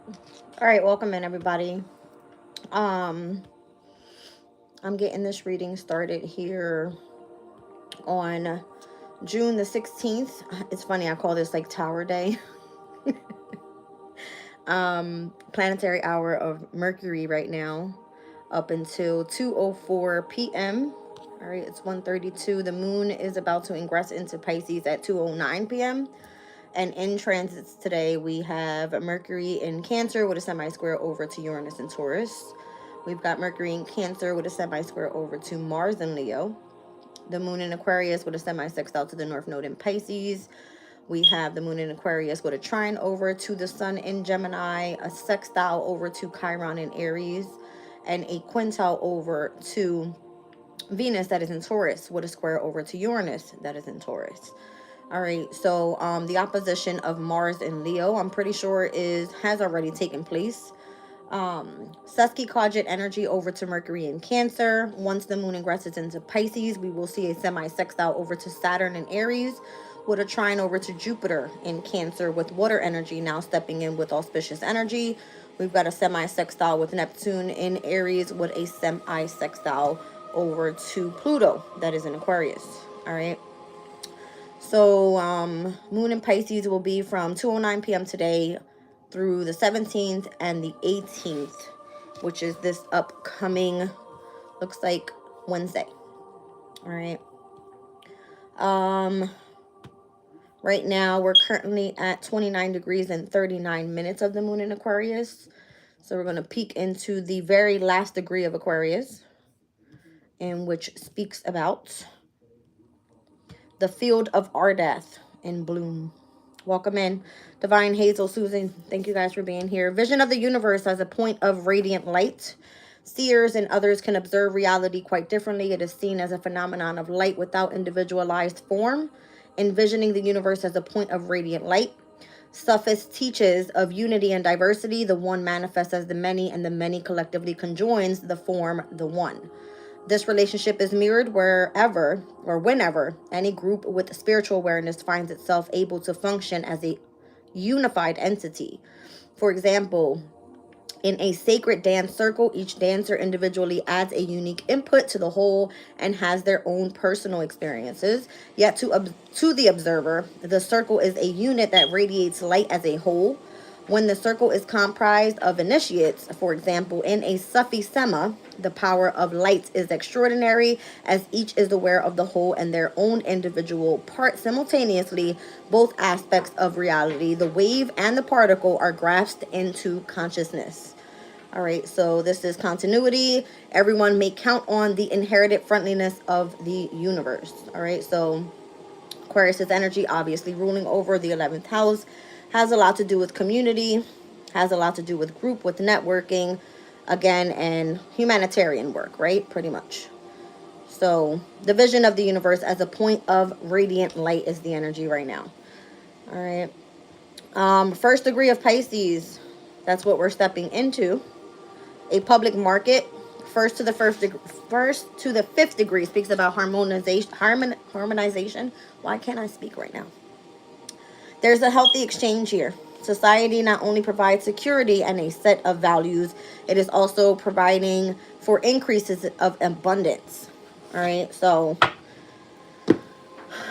All right, welcome in everybody. Um, I'm getting this reading started here on June the 16th. It's funny, I call this like Tower Day. Planetary hour of Mercury right now up until 2:04 p.m. All right, it's 1:32. The moon is about to ingress into Pisces at 2:09 p.m. And in transits today, we have Mercury in Cancer with a semi-square over to Uranus and Taurus. We've got Mercury in Cancer with a semi-square over to Mars in Leo. The moon in Aquarius with a semi-sextile to the North Node in Pisces. We have the moon in Aquarius with a trine over to the sun in Gemini, a sextile over to Chiron in Aries, and a quintile over to Venus that is in Taurus with a square over to Uranus that is in Taurus. All right, so the opposition of Mars and Leo, I'm pretty sure has already taken place. Sesky Cogit energy over to Mercury in Cancer. Once the moon ingresses into Pisces, we will see a semi-sextile over to Saturn in Aries with a trine over to Jupiter in Cancer with water energy now stepping in with auspicious energy. We've got a semi-sextile with Neptune in Aries with a semi-sextile over to Pluto that is in Aquarius. All right. So moon in Pisces will be from 2:09 p.m. today through the 17th and the 18th, which is this upcoming, looks like Wednesday. All right. Right now we're currently at 29 degrees and 39 minutes of the moon in Aquarius. So we're going to peek into the very last degree of Aquarius, in which speaks about the field of Ardath in bloom. Welcome in, Divine, Hazel, Susan. Thank you guys for being here. Vision of the universe as a point of radiant light. Seers and others can observe reality quite differently. It is seen as a phenomenon of light without individualized form. Envisioning the universe as a point of radiant light. Sophist teaches of unity and diversity. The one manifests as the many, and the many collectively conjoins the form the one. This relationship is mirrored wherever or whenever any group with spiritual awareness finds itself able to function as a unified entity. For example, in a sacred dance circle, each dancer individually adds a unique input to the whole and has their own personal experiences. Yet to the observer, the circle is a unit that radiates light as a whole. When the circle is comprised of initiates, for example, in a Sufi Sema, the power of lights is extraordinary as each is aware of the whole and their own individual part simultaneously. Both aspects of reality, the wave and the particle, are grasped into consciousness. All right, so this is continuity. Everyone may count on the inherited friendliness of the universe. All right, so Aquarius's energy obviously ruling over the 11th house has a lot to do with community, has a lot to do with group, with networking, again, and humanitarian work, right? Pretty much. So the vision of the universe as a point of radiant light is the energy right now. All right. First degree of Pisces, that's what we're stepping into. A public market. First to the fifth degree speaks about harmonization. Why can't I speak right now? There's a healthy exchange here. Society not only provides security and a set of values, it is also providing for increases of abundance. All right, so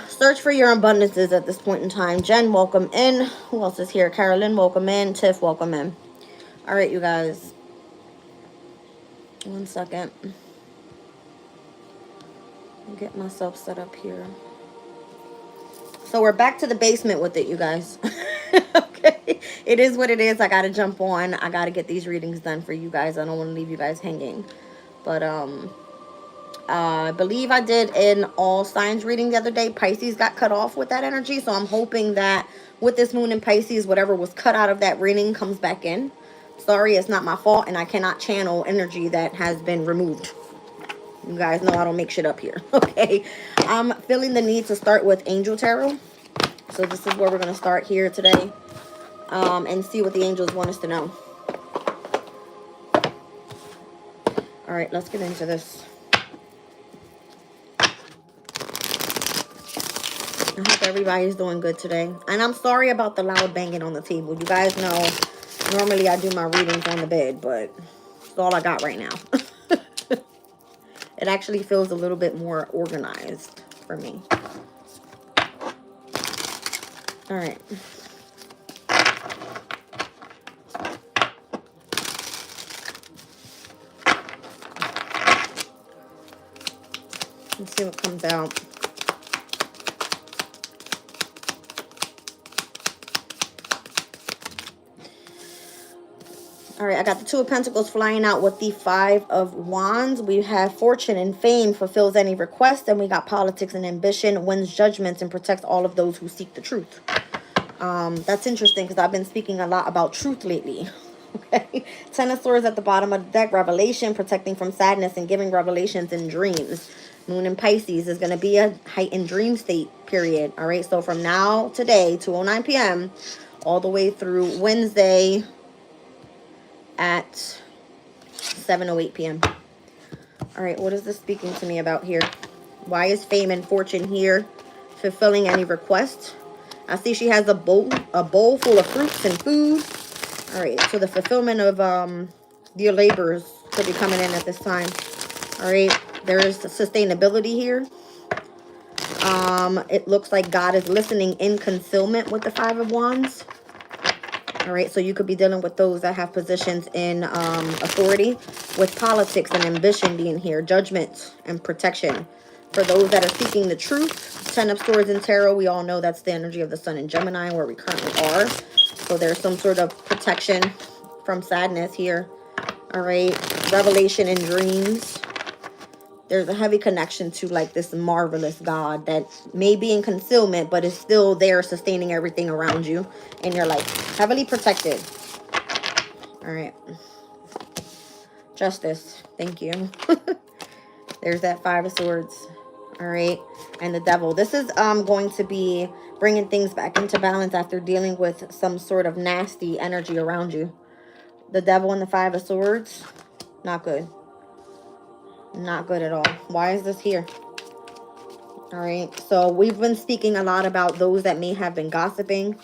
search for your abundances at this point in time. Jen, welcome in. Who else is here? Carolyn, welcome in. Tiff, welcome in. All right, you guys. One second. I'll get myself set up here. So we're back to the basement with it, you guys. Okay. It is what it is. I got to jump on. I got to get these readings done for you guys. I don't want to leave you guys hanging. But I believe I did an all signs reading the other day. Pisces got cut off with that energy. So I'm hoping that with this moon in Pisces, whatever was cut out of that reading comes back in. Sorry, it's not my fault. And I cannot channel energy that has been removed. You guys know I don't make shit up here. Okay. I'm feeling the need to start with Angel Tarot. So this is where we're going to start here today. And see what the angels want us to know. All right, let's get into this. I hope everybody's doing good today. And I'm sorry about the loud banging on the table. You guys know Normally I do my readings on the bed, but it's all I got right now. It actually feels a little bit more organized for me. All right. Let's see what comes out. All right, I got the Two of Pentacles flying out with the Five of Wands. We have fortune and fame, fulfills any request. And we got politics and ambition, wins judgments, and protects all of those who seek the truth. That's interesting because I've been speaking a lot about truth lately. Okay, Ten of Swords at the bottom of the deck, revelation, protecting from sadness and giving revelations in dreams. Moon in Pisces is going to be a heightened dream state period. All right, so from now, today, 2:09 p.m., all the way through Wednesday at 7:08 p.m. All right, what is this speaking to me about here? Why is fame and fortune here? Fulfilling any request. I see she has a bowl full of fruits and food. All right, so the fulfillment of your labors could be coming in at this time. All right, there is sustainability here. It looks like God is listening in concealment with the Five of Wands. All right, so you could be dealing with those that have positions in authority, with politics and ambition being here, judgment and protection. For those that are seeking the truth, Ten of Swords in tarot, we all know that's the energy of the Sun in Gemini, where we currently are. So there's some sort of protection from sadness here. All right, revelation in dreams. There's a heavy connection to like this marvelous God that may be in concealment, but is still there sustaining everything around you in your life. Heavily protected. All right. Justice. Thank you. There's that Five of Swords. All right. And the Devil. This is going to be bringing things back into balance after dealing with some sort of nasty energy around you. The Devil and the Five of Swords. Not good. Not good at all. Why is this here? All right, so we've been speaking a lot about those that may have been gossiping.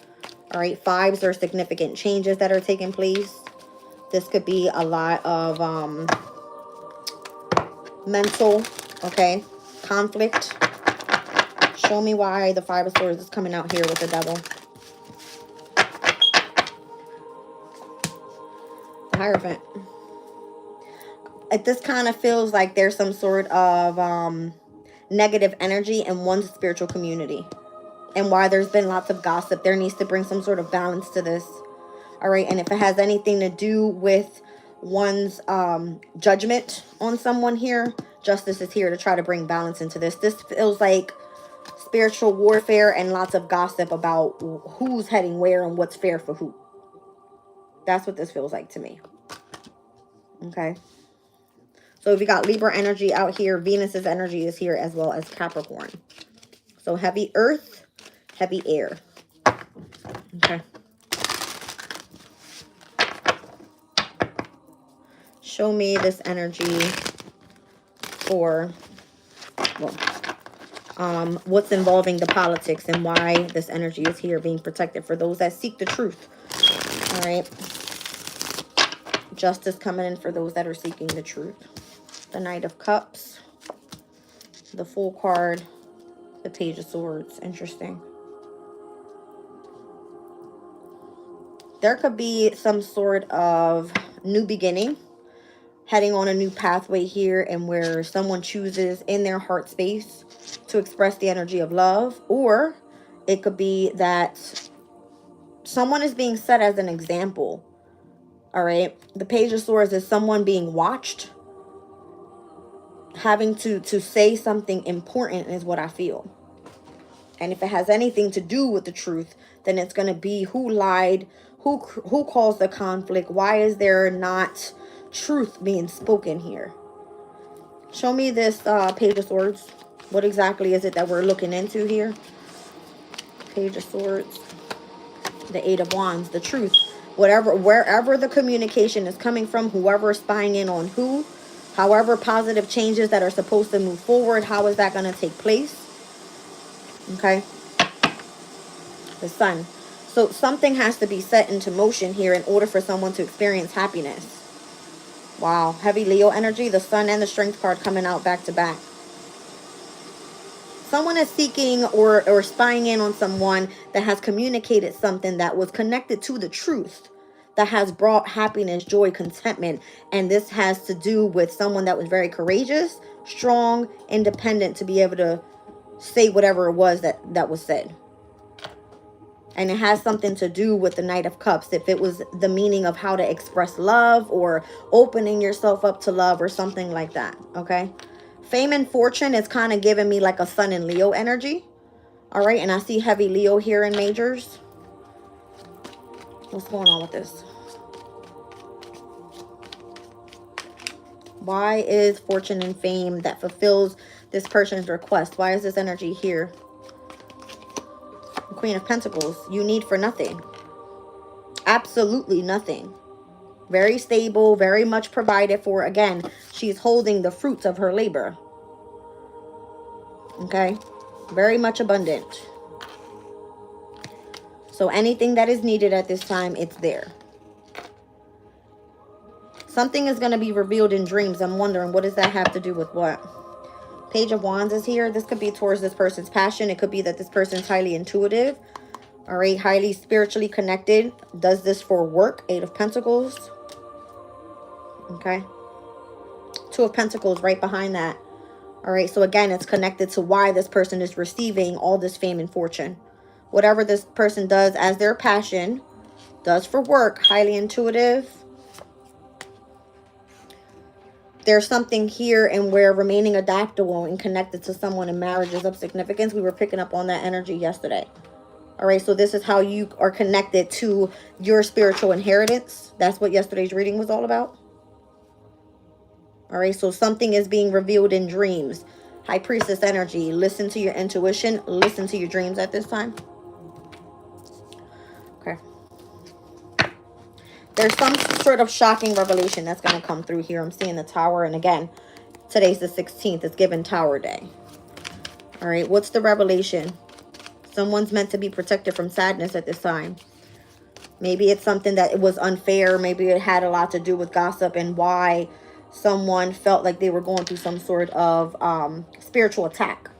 All right, fives are significant changes that are taking place. This could be a lot of mental, okay, conflict. Show me why the Five of Swords is coming out here with the Devil. The Hierophant. This kind of feels like there's some sort of negative energy in one's spiritual community. And why there's been lots of gossip, there needs to bring some sort of balance to this. All right, and if it has anything to do with one's judgment on someone here, Justice is here to try to bring balance into this. This feels like spiritual warfare and lots of gossip about who's heading where and what's fair for who. That's what this feels like to me. Okay. So if you got Libra energy out here, Venus's energy is here as well as Capricorn. So heavy earth, heavy air. Okay. Show me this energy for, well, what's involving the politics and why this energy is here being protected for those that seek the truth. All right. Justice coming in for those that are seeking the truth. The Knight of Cups, the Fool card, the Page of Swords. Interesting. There could be some sort of new beginning, heading on a new pathway here, and where someone chooses in their heart space to express the energy of love, or it could be that someone is being set as an example. All right. The Page of Swords is someone being watched, having to say something important is what I feel. And if it has anything to do with the truth, then it's going to be who lied, who caused the conflict, why is there not truth being spoken here. Show me this Page of Swords. What exactly is it that we're looking into here? Page of Swords, the Eight of Wands, the truth. Wherever the communication is coming from, whoever is spying in on who, however positive changes that are supposed to move forward, how is that going to take place? Okay. The Sun. So something has to be set into motion here in order for someone to experience happiness. Wow, heavy Leo energy, the Sun and the Strength card coming out back to back. Someone is seeking or spying in on someone that has communicated something that was connected to the truth, that has brought happiness, joy, contentment. And this has to do with someone that was very courageous, strong, independent to be able to say whatever it was that was said. And it has something to do with the Knight of Cups. If it was the meaning of how to express love or opening yourself up to love or something like that. Okay. Fame and fortune is kind of giving me like a Sun and Leo energy. All right. And I see heavy Leo here in majors. What's going on with this? Why is fortune and fame that fulfills this person's request? Why is this energy here? Queen of Pentacles, you need for nothing. Absolutely nothing. Very stable, very much provided for. Again, she's holding the fruits of her labor. Okay? Very much abundant. So anything that is needed at this time, it's there. Something is going to be revealed in dreams. I'm wondering, what does that have to do with what? Page of Wands is here. This could be towards this person's passion. It could be that this person's highly intuitive. All right, highly spiritually connected. Does this for work. 8 of Pentacles. Okay. 2 of Pentacles right behind that. All right, so again, it's connected to why this person is receiving all this fame and fortune. Whatever this person does as their passion, does for work, highly intuitive. There's something here and where remaining adaptable and connected to someone in marriage is of significance. We were picking up on that energy yesterday. All right, so this is how you are connected to your spiritual inheritance. That's what yesterday's reading was all about. All right, so something is being revealed in dreams. High Priestess energy. Listen to your intuition. Listen to your dreams at this time. Okay. There's some sort of shocking revelation that's going to come through here. I'm seeing the Tower. And again, today's the 16th. It's given Tower Day. All right, what's the revelation? Someone's meant to be protected from sadness at this time. Maybe it's something that it was unfair. Maybe it had a lot to do with gossip and why someone felt like they were going through some sort of spiritual attack.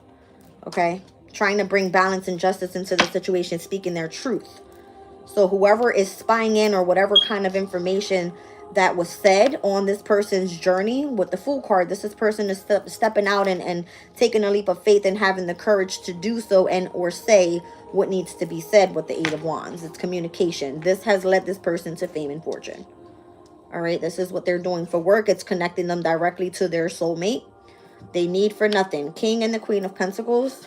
Okay? Trying to bring balance and justice into the situation, speaking their truth. So whoever is spying in or whatever kind of information that was said on this person's journey with the Fool card, this person is stepping out and taking a leap of faith and having the courage to do so and or say what needs to be said with the 8 of Wands. It's communication. This has led this person to fame and fortune. All right, this is what they're doing for work. It's connecting them directly to their soulmate. They need for nothing. King and the Queen of Pentacles.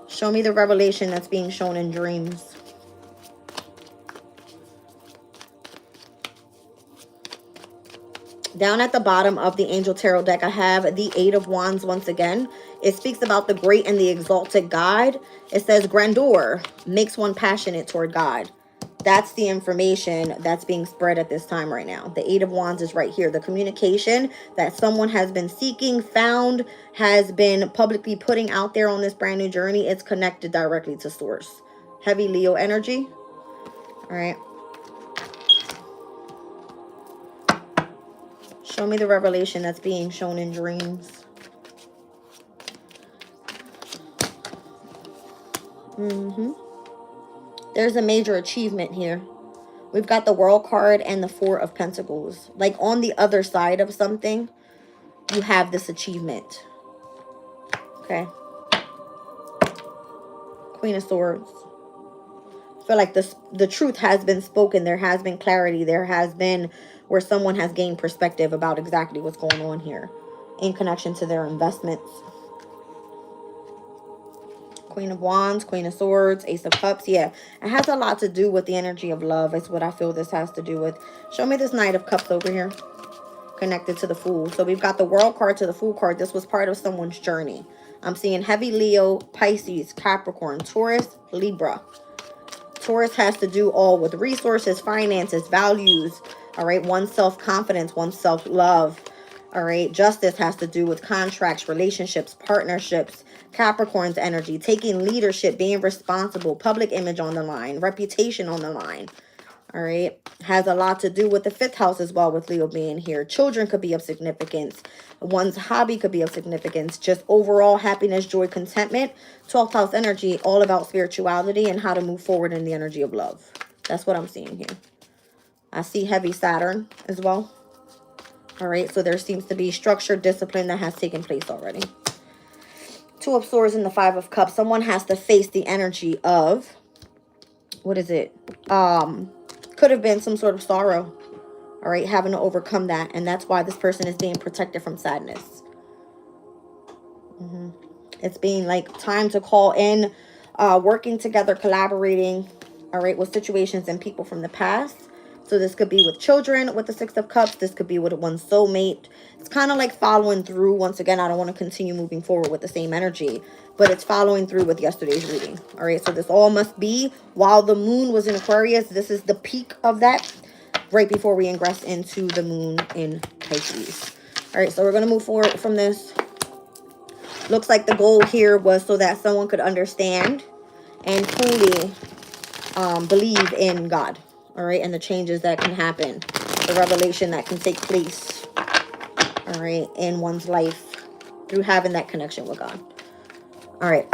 Show me the revelation that's being shown in dreams. Down at the bottom of the Angel Tarot deck, I have the 8 of Wands once again. It speaks about the great and the exalted God. It says grandeur makes one passionate toward God. That's the information that's being spread at this time right now. The 8 of Wands is right here. The communication that someone has been seeking, found, has been publicly putting out there on this brand new journey. It's connected directly to source. Heavy Leo energy. All right. Show me the revelation that's being shown in dreams. There's a major achievement here. We've got the World card and the 4 of Pentacles. Like on the other side of something, you have this achievement. Okay. Queen of Swords. I feel like the truth has been spoken. There has been clarity. There has been where someone has gained perspective about exactly what's going on here in connection to their investments. Queen of Wands, Queen of Swords, Ace of Cups. Yeah, it has a lot to do with the energy of love. It's what I feel this has to do with. Show me this Knight of Cups over here connected to the Fool. So we've got the World card to the Fool card. This was part of someone's journey. I'm seeing heavy Leo, Pisces, Capricorn, Taurus, Libra. Taurus has to do all with resources, finances, values. All right, one's self-confidence, one's self-love. All right, justice has to do with contracts, relationships, partnerships, Capricorn's energy, taking leadership, being responsible, public image on the line, reputation on the line. All right. Has a lot to do with the 5th house as well, with Leo being here. Children could be of significance. One's hobby could be of significance. Just overall happiness, joy, contentment. 12th house energy, all about spirituality and how to move forward in the energy of love. That's what I'm seeing here. I see heavy Saturn as well. All right. So there seems to be structure, discipline that has taken place already. 2 of Swords and the 5 of Cups. Someone has to face the energy of, what is it? Could have been some sort of sorrow. All right, having to overcome that. And that's why this person is being protected from sadness. It's being like time to call in, working together, collaborating, all right, with situations and people from the past. So this could be with children with the 6 of Cups. This could be with one's soulmate. It's kind of like following through. Once again, I don't want to continue moving forward with the same energy, but it's following through with yesterday's reading. All right, so this all must be while the moon was in Aquarius. This is the peak of that, right before we ingress into the moon in Pisces. All right, so we're going to move forward from this. Looks like the goal here was so that someone could understand and fully believe in God. All right, and the changes that can happen, the revelation that can take place, all right, in one's life through having that connection with God. All right,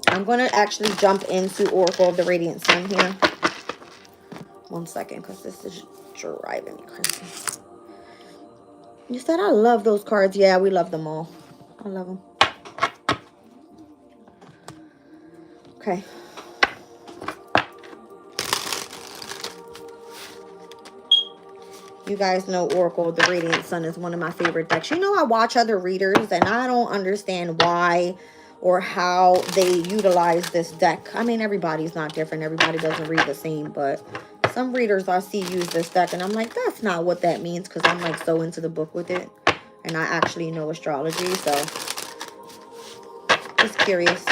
I'm going to actually jump into Oracle of the Radiant Sun here. 1 second, because this is driving me crazy. You said I love those cards. Yeah, we love them all. I love them. Okay. You guys know Oracle of the Radiant Sun is one of my favorite decks. You know, I watch other readers and I don't understand why or how they utilize this deck. I mean, everybody's not different. Everybody doesn't read the same, but some readers I see use this deck and I'm like, that's not what that means, because I'm like so into the book with it and I actually know astrology. So just curious.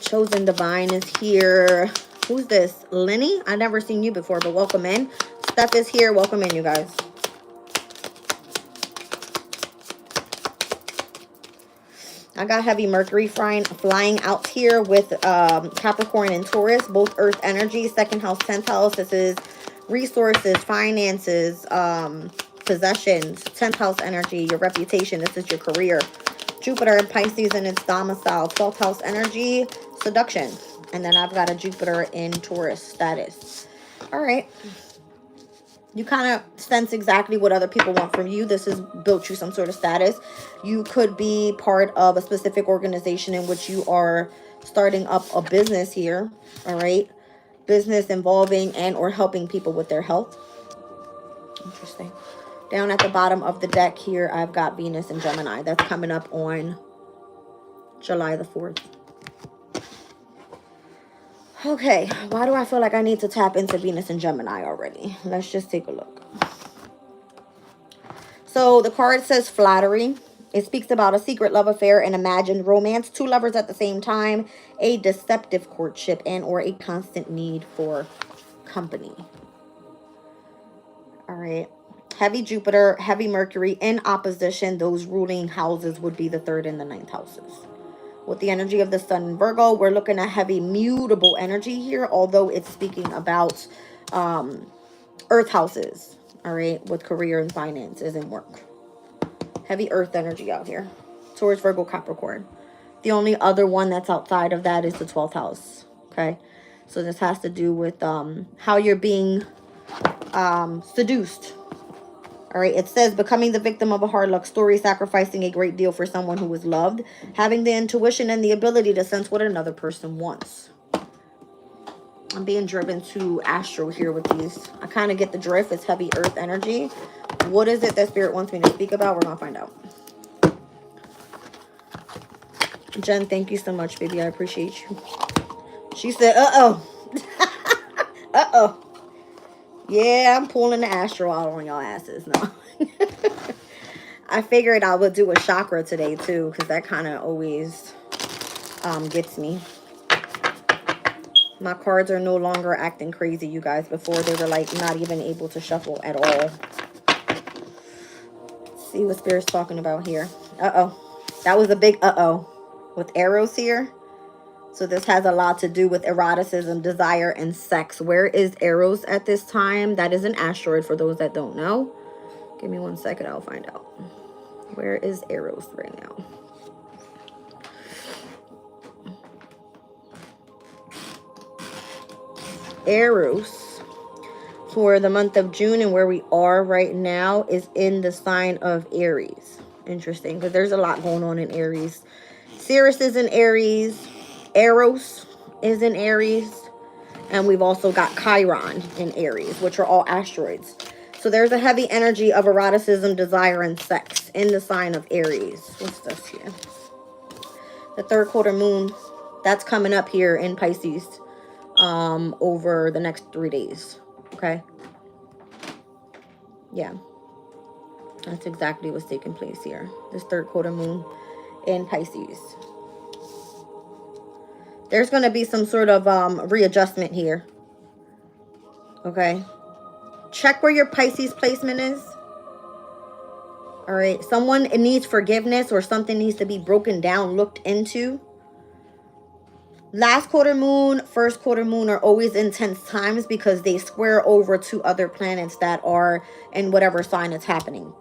Chosen Divine is here. Who's this? Lenny? I've never seen you before, but welcome in. Steph is here. Welcome in, you guys. I got heavy Mercury flying out here with Capricorn and Taurus, both earth energy, 2nd house, 10th house. This is resources, finances, possessions, 10th house energy, your reputation. This is your career. Jupiter in Pisces in its domicile, 12th house energy, seduction. And then I've got a Jupiter in Taurus status. All right. You kind of sense exactly what other people want from you. This has built you some sort of status. You could be part of a specific organization in which you are starting up a business here. All right. Business involving and or helping people with their health. Interesting. Down at the bottom of the deck here, I've got Venus and Gemini. That's coming up on July the 4th. Okay, why do I feel like I need to tap into Venus and Gemini already? Let's just take a look. So the card says flattery. It speaks about a secret love affair, an imagined romance, 2 lovers at the same time, a deceptive courtship, and or a constant need for company. All right. Heavy Jupiter, heavy Mercury in opposition. Those ruling houses would be the 3rd and the 9th houses. With the energy of the Sun in Virgo, we're looking at heavy mutable energy here, although it's speaking about earth houses, all right, with career and finances and work. Heavy earth energy out here. Taurus, Virgo, Capricorn. The only other one that's outside of that is the 12th house, okay? So this has to do with how you're being seduced. All right, it says becoming the victim of a hard luck story, sacrificing a great deal for someone who was loved, having the intuition and the ability to sense what another person wants. I'm being driven to astral here with these. I kind of get the drift. It's heavy earth energy. What is it that Spirit wants me to speak about? We're going to find out. Jen, thank you so much, baby. I appreciate you. She said, uh-oh. Uh-oh. Yeah, I'm pulling the astral out on y'all asses. No. I figured I would do a chakra today, too, because that kind of always gets me. My cards are no longer acting crazy, you guys. Before, they were, like, not even able to shuffle at all. see what Spirit's talking about here. Uh-oh. That was a big uh-oh with arrows here. So this has a lot to do with eroticism, desire, and sex. Where is Eros at this time? That is an asteroid for those that don't know. Give me 1 second, I'll find out. Where is Eros right now? Eros for the month of June and where we are right now is in the sign of Aries. Interesting, because there's a lot going on in Aries. Sirius is in Aries. Eros is in Aries. And we've also got Chiron in Aries, which are all asteroids. So there's a heavy energy of eroticism, desire, and sex in the sign of Aries. What's this here? The third quarter moon, that's coming up here in Pisces over the next 3 days. Okay? Yeah. That's exactly what's taking place here. This third quarter moon in Pisces. There's going to be some sort of readjustment here. Okay? Check where your Pisces placement is. All right. Someone needs forgiveness or something needs to be broken down, looked into. Last quarter moon, first quarter moon are always intense times because they square over to other planets that are in whatever sign it's happening.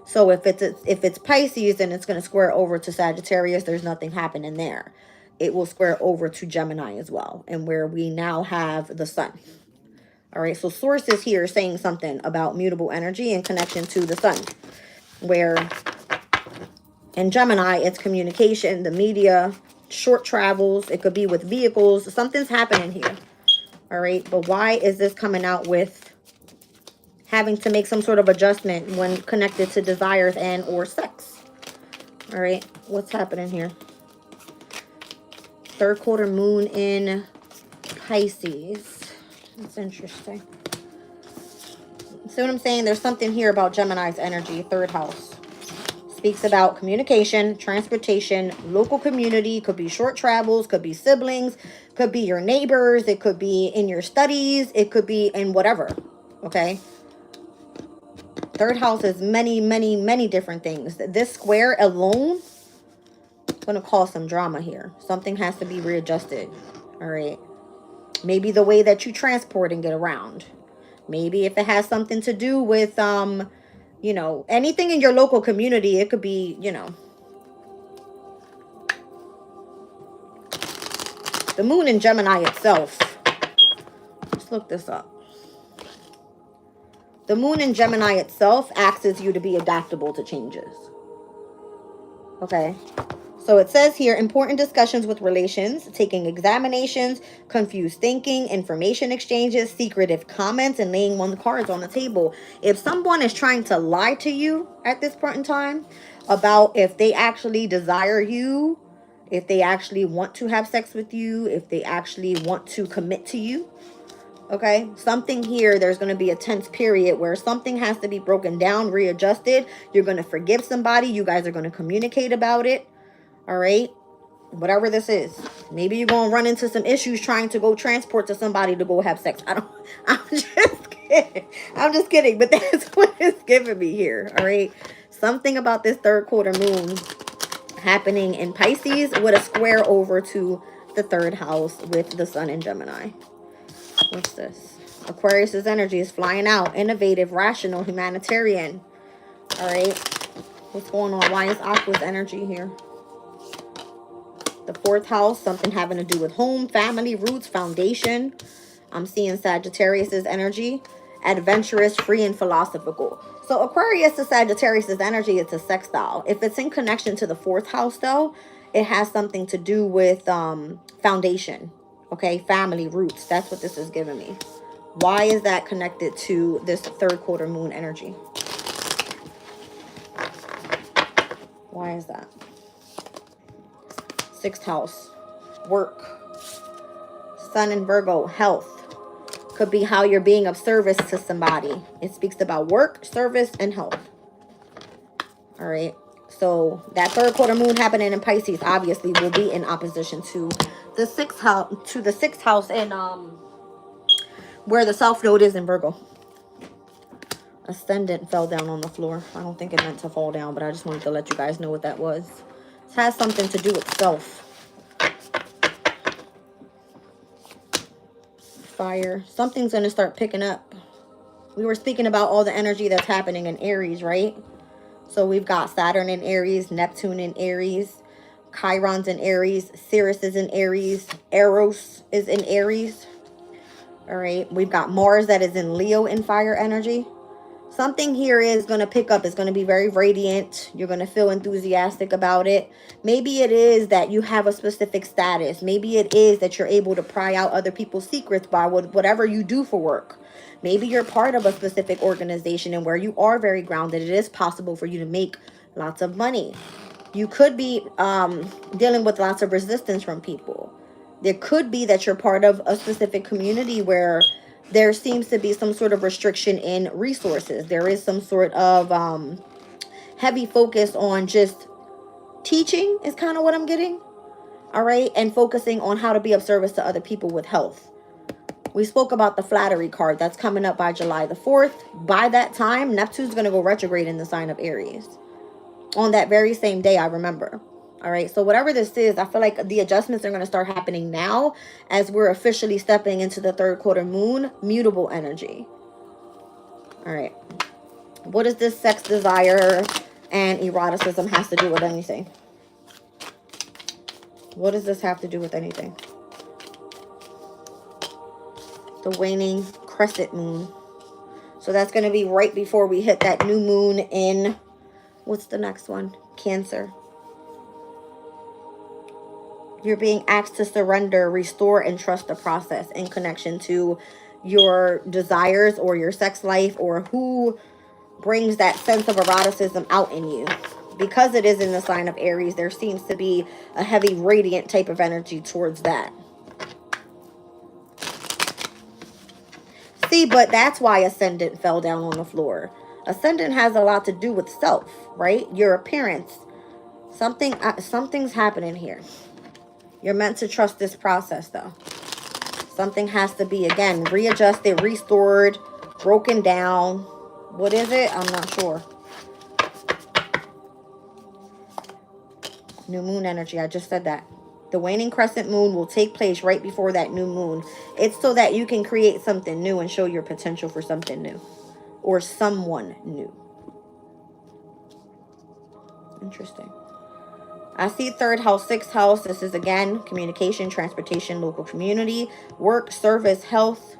So if it's Pisces, then it's going to square over to Sagittarius. There's nothing happening there. It will square over to Gemini as well, and where we now have the sun. All right, so source is here saying something about mutable energy in connection to the sun, where in Gemini, it's communication, the media, short travels. It could be with vehicles. Something's happening here. All right, but why is this coming out with having to make some sort of adjustment when connected to desires and or sex? All right, what's happening here? Third quarter moon in Pisces. That's interesting. See what I'm saying? There's something here about Gemini's energy, third house. Speaks about communication, transportation, local community. Could be short travels, could be siblings, could be your neighbors. It could be in your studies. It could be in whatever, okay? Third house is many, many, many different things. This square alone is going to cause some drama here. Something has to be readjusted, all right? Maybe the way that you transport and get around. Maybe if it has something to do with, you know, anything in your local community. It could be, you know. The moon in Gemini itself. Let's look this up. The moon in Gemini itself asks you to be adaptable to changes. Okay. So it says here, important discussions with relations, taking examinations, confused thinking, information exchanges, secretive comments, and laying one cards on the table. If someone is trying to lie to you at this point in time about if they actually desire you, if they actually want to have sex with you, if they actually want to commit to you, okay, something here, there's going to be a tense period where something has to be broken down, readjusted. You're going to forgive somebody. You guys are going to communicate about it. All right, whatever this is. Maybe you're going to run into some issues trying to go transport to somebody to go have sex. I'm just kidding. I'm just kidding. But that's what it's giving me here. All right. Something about this third quarter moon happening in Pisces with a square over to the third house with the sun in Gemini. What's this? Aquarius's energy is flying out. Innovative, rational, humanitarian. All right. What's going on? Why is Aqua's energy here? The fourth house, something having to do with home, family, roots, foundation. I'm seeing Sagittarius's energy. Adventurous, free, and philosophical. So Aquarius to Sagittarius's energy, it's a sextile. If it's in connection to the fourth house, though, it has something to do with foundation. Okay, family, roots. That's what this is giving me. Why is that connected to this third quarter moon energy? Why is that? Sixth house, work, sun in Virgo, health. Could be how you're being of service to somebody. It speaks about work, service, and health. All right. So that third quarter moon happening in Pisces obviously will be in opposition to the sixth house, in where the South Node is in Virgo. Ascendant fell down on the floor. I don't think it meant to fall down, but I just wanted to let you guys know what that was. This has something to do with self. Fire. Something's going to start picking up. We were speaking about all the energy that's happening in Aries, right? So we've got Saturn in Aries, Neptune in Aries, Chiron's in Aries, Sirius is in Aries, Eros is in Aries. All right. We've got Mars that is in Leo in fire energy. Something here is going to pick up. It's going to be very radiant. You're going to feel enthusiastic about it. Maybe it is that you have a specific status. Maybe it is that you're able to pry out other people's secrets by whatever you do for work. Maybe you're part of a specific organization, and where you are very grounded, it is possible for you to make lots of money. You could be dealing with lots of resistance from people. There could be that you're part of a specific community where there seems to be some sort of restriction in resources. There is some sort of heavy focus on just teaching is kind of what I'm getting. All right. And focusing on how to be of service to other people with health. We spoke about the flattery card that's coming up by July the 4th. By that time, Neptune's going to go retrograde in the sign of Aries. On that very same day, I remember. All right. So whatever this is, I feel like the adjustments are going to start happening now as we're officially stepping into the third quarter moon, mutable energy. All right. What does this sex desire and eroticism has to do with anything? What does this have to do with anything? The waning crescent moon. So that's going to be right before we hit that new moon in, what's the next one? Cancer. You're being asked to surrender, restore, and trust the process in connection to your desires or your sex life, or who brings that sense of eroticism out in you. Because it is in the sign of Aries, there seems to be a heavy radiant type of energy towards that. See, but that's why Ascendant fell down on the floor. Ascendant has a lot to do with self, right? Your appearance. Something's happening here. You're meant to trust this process, though. Something has to be, again, readjusted, restored, broken down. What is it? I'm not sure. New moon energy. I just said that. The waning crescent moon will take place right before that new moon. It's so that you can create something new and show your potential for something new. Or someone new. Interesting. I see 3rd house, 6th house. This is, again, communication, transportation, local community, work, service, health.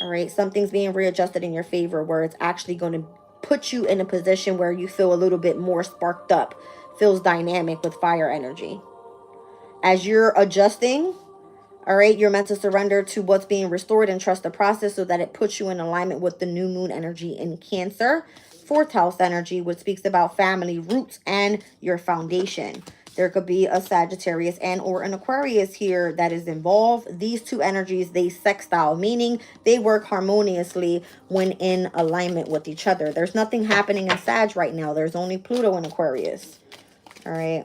All right. Something's being readjusted in your favor where it's actually going to put you in a position where you feel a little bit more sparked up. Feels dynamic with fire energy. As you're adjusting, all right, you're meant to surrender to what's being restored and trust the process so that it puts you in alignment with the new moon energy in Cancer. 4th house energy, which speaks about family, roots, and your foundation. There could be a Sagittarius and or an Aquarius here that is involved. These two energies, they sextile, meaning they work harmoniously when in alignment with each other. There's nothing happening in Sag right now. There's only Pluto in Aquarius. All right.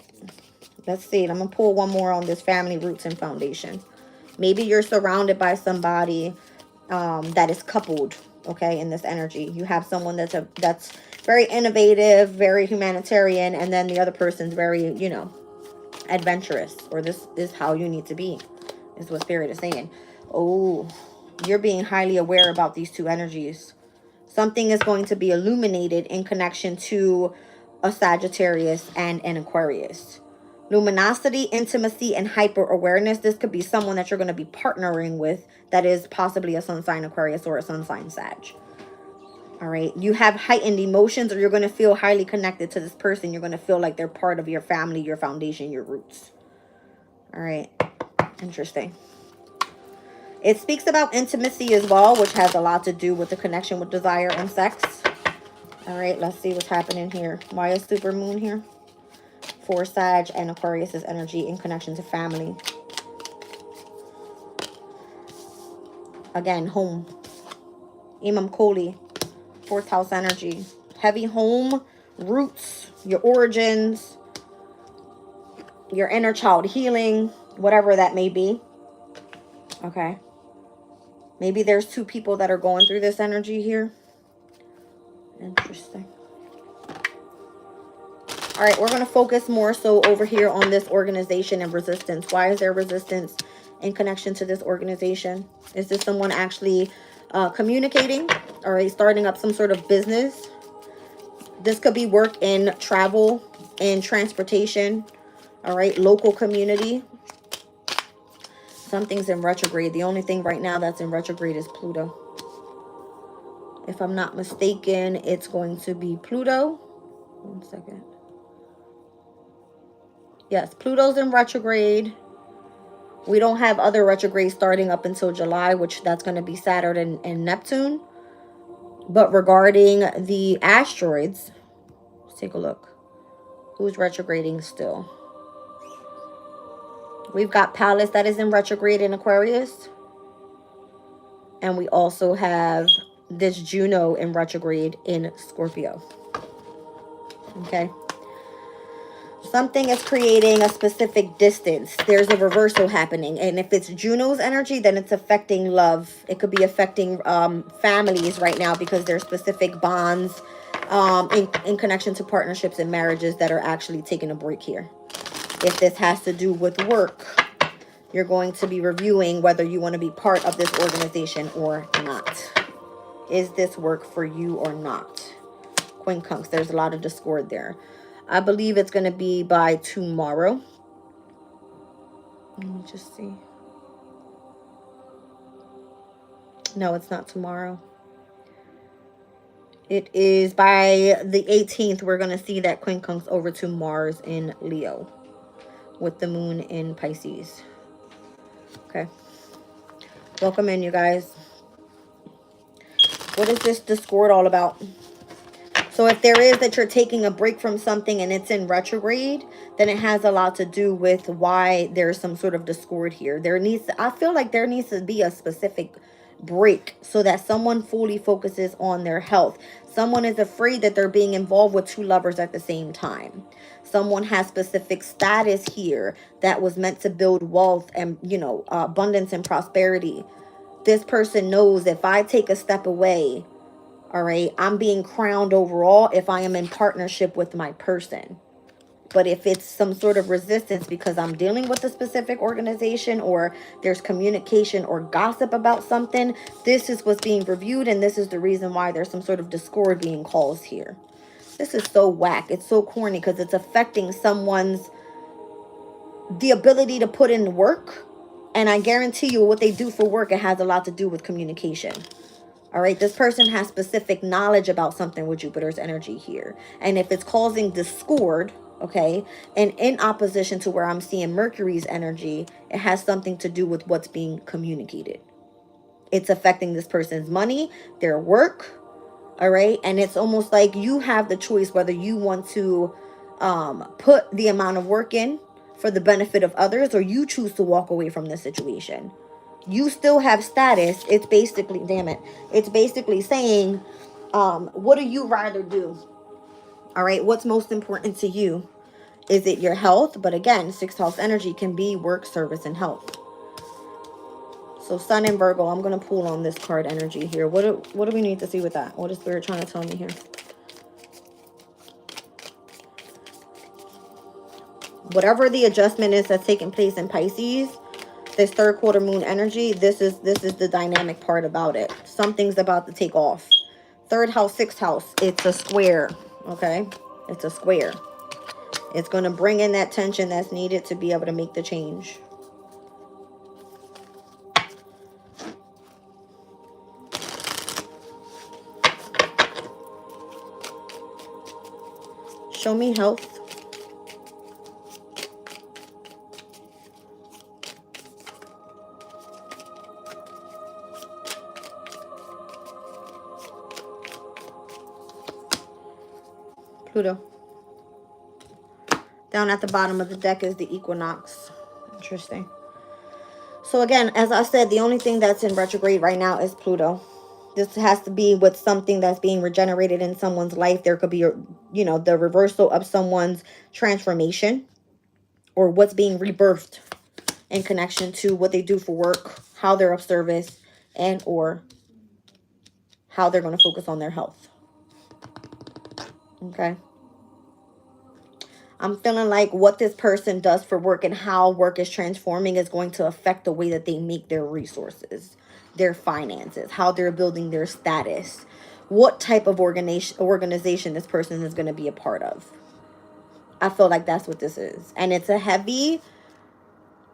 Let's see. I'm going to pull one more on this family, roots, and foundation. Maybe you're surrounded by somebody that is coupled, okay, in this energy. You have someone that's very innovative, very humanitarian, and then the other person's very, you know, adventurous. Or this is how you need to be, is what Spirit is saying. Oh, you're being highly aware about these two energies. Something is going to be illuminated in connection to a Sagittarius and an Aquarius. Luminosity, intimacy, and hyper awareness. This could be someone that you're going to be partnering with that is possibly a sun sign Aquarius or a sun sign Sag. All right. You have heightened emotions, or you're going to feel highly connected to this person. You're going to feel like they're part of your family, your foundation, your roots. All right. Interesting. It speaks about intimacy as well, which has a lot to do with the connection with desire and sex. All right. Let's see what's happening here. Why is super moon here? For Sag and Aquarius's energy in connection to family. Again, home. Imam Koli. 4th house energy. Heavy home, roots, your origins, your inner child healing, whatever that may be. Okay. Maybe there's two people that are going through this energy here. Interesting. All right, we're going to focus more so over here on this organization and resistance. Why is there resistance in connection to this organization? Is this someone actually communicating? All right, starting up some sort of business? This could be work in travel, in transportation, all right, local community. Something's in retrograde. The only thing right now that's in retrograde is Pluto. If I'm not mistaken, it's going to be Pluto. 1 second. Yes, Pluto's in retrograde. We don't have other retrogrades starting up until July, which that's going to be Saturn and Neptune. But regarding the asteroids, let's take a look. Who's retrograding still? We've got Pallas that is in retrograde in Aquarius. And we also have this Juno in retrograde in Scorpio. Okay. Something is creating a specific distance. There's a reversal happening. And if it's Juno's energy, then it's affecting love. It could be affecting families right now because there's specific bonds in connection to partnerships and marriages that are actually taking a break here. If this has to do with work, you're going to be reviewing whether you want to be part of this organization or not. Is this work for you or not? Quincunx, there's a lot of discord there. I believe it's going to be by tomorrow. Let me just see. No, it's not tomorrow. It is by the 18th. We're going to see that Quincunx over to Mars in Leo with the moon in Pisces. Okay. Welcome in, you guys. What is this discord all about? So if there is that you're taking a break from something and it's in retrograde, then it has a lot to do with why there's some sort of discord here. I feel like there needs to be a specific break so that someone fully focuses on their health. Someone is afraid that they're being involved with two lovers at the same time. Someone has specific status here that was meant to build wealth and, abundance and prosperity. This person knows if I take a step away, all right, I'm being crowned overall if I am in partnership with my person. But if it's some sort of resistance because I'm dealing with a specific organization or there's communication or gossip about something, this is what's being reviewed, and this is the reason why there's some sort of discord being caused here. This is so whack. It's so corny because it's affecting someone's the ability to put in work. And I guarantee you what they do for work, it has a lot to do with communication. All right, this person has specific knowledge about something with Jupiter's energy here. And if it's causing discord, okay, and in opposition to where I'm seeing Mercury's energy, it has something to do with what's being communicated. It's affecting this person's money, their work, all right? And it's almost like you have the choice whether you want to put the amount of work in for the benefit of others, or you choose to walk away from the situation. You still have status. It's basically, damn it, it's basically saying, what do you rather do? All right, what's most important to you? Is it your health? But again, 6th house energy can be work, service, and health. So Sun and Virgo, I'm going to pull on this card energy here. What do we need to see with that? What is Spirit trying to tell me here? Whatever the adjustment is that's taking place in Pisces, this 3rd quarter moon energy, this is the dynamic part about it. Something's about to take off. 3rd house, 6th house, it's a square, okay? It's a square. It's going to bring in that tension that's needed to be able to make the change. Show me health. Pluto. Down at the bottom of the deck is the equinox. Interesting. So again, as I said, the only thing that's in retrograde right now is Pluto. This has to be with something that's being regenerated in someone's life. There could be, the reversal of someone's transformation or what's being rebirthed in connection to what they do for work, how they're of service, and or how they're going to focus on their health. Okay. I'm feeling like what this person does for work and how work is transforming is going to affect the way that they make their resources, their finances, how they're building their status, what type of organization this person is going to be a part of. I feel like that's what this is. And it's a heavy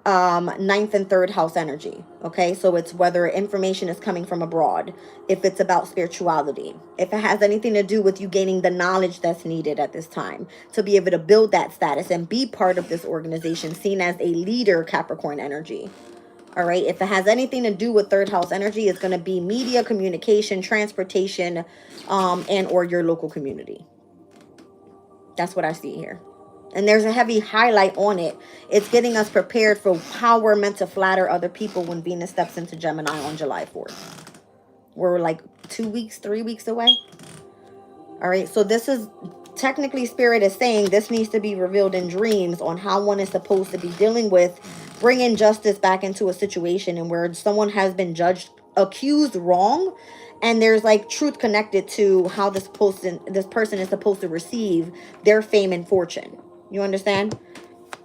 ninth and third house energy. Okay, so it's whether information is coming from abroad, if it's about spirituality, if it has anything to do with you gaining the knowledge that's needed at this time to be able to build that status and be part of this organization, seen as a leader, Capricorn energy. All right, if it has anything to do with third house energy, it's going to be media, communication, transportation, and or your local community. That's what I see here. And there's a heavy highlight on it. It's getting us prepared for how we're meant to flatter other people when Venus steps into Gemini on July 4th. We're like 2 weeks, 3 weeks away. All right. So this is technically Spirit is saying this needs to be revealed in dreams on how one is supposed to be dealing with bringing justice back into a situation and where someone has been judged, accused wrong. And there's like truth connected to how this person is supposed to receive their fame and fortune. You understand?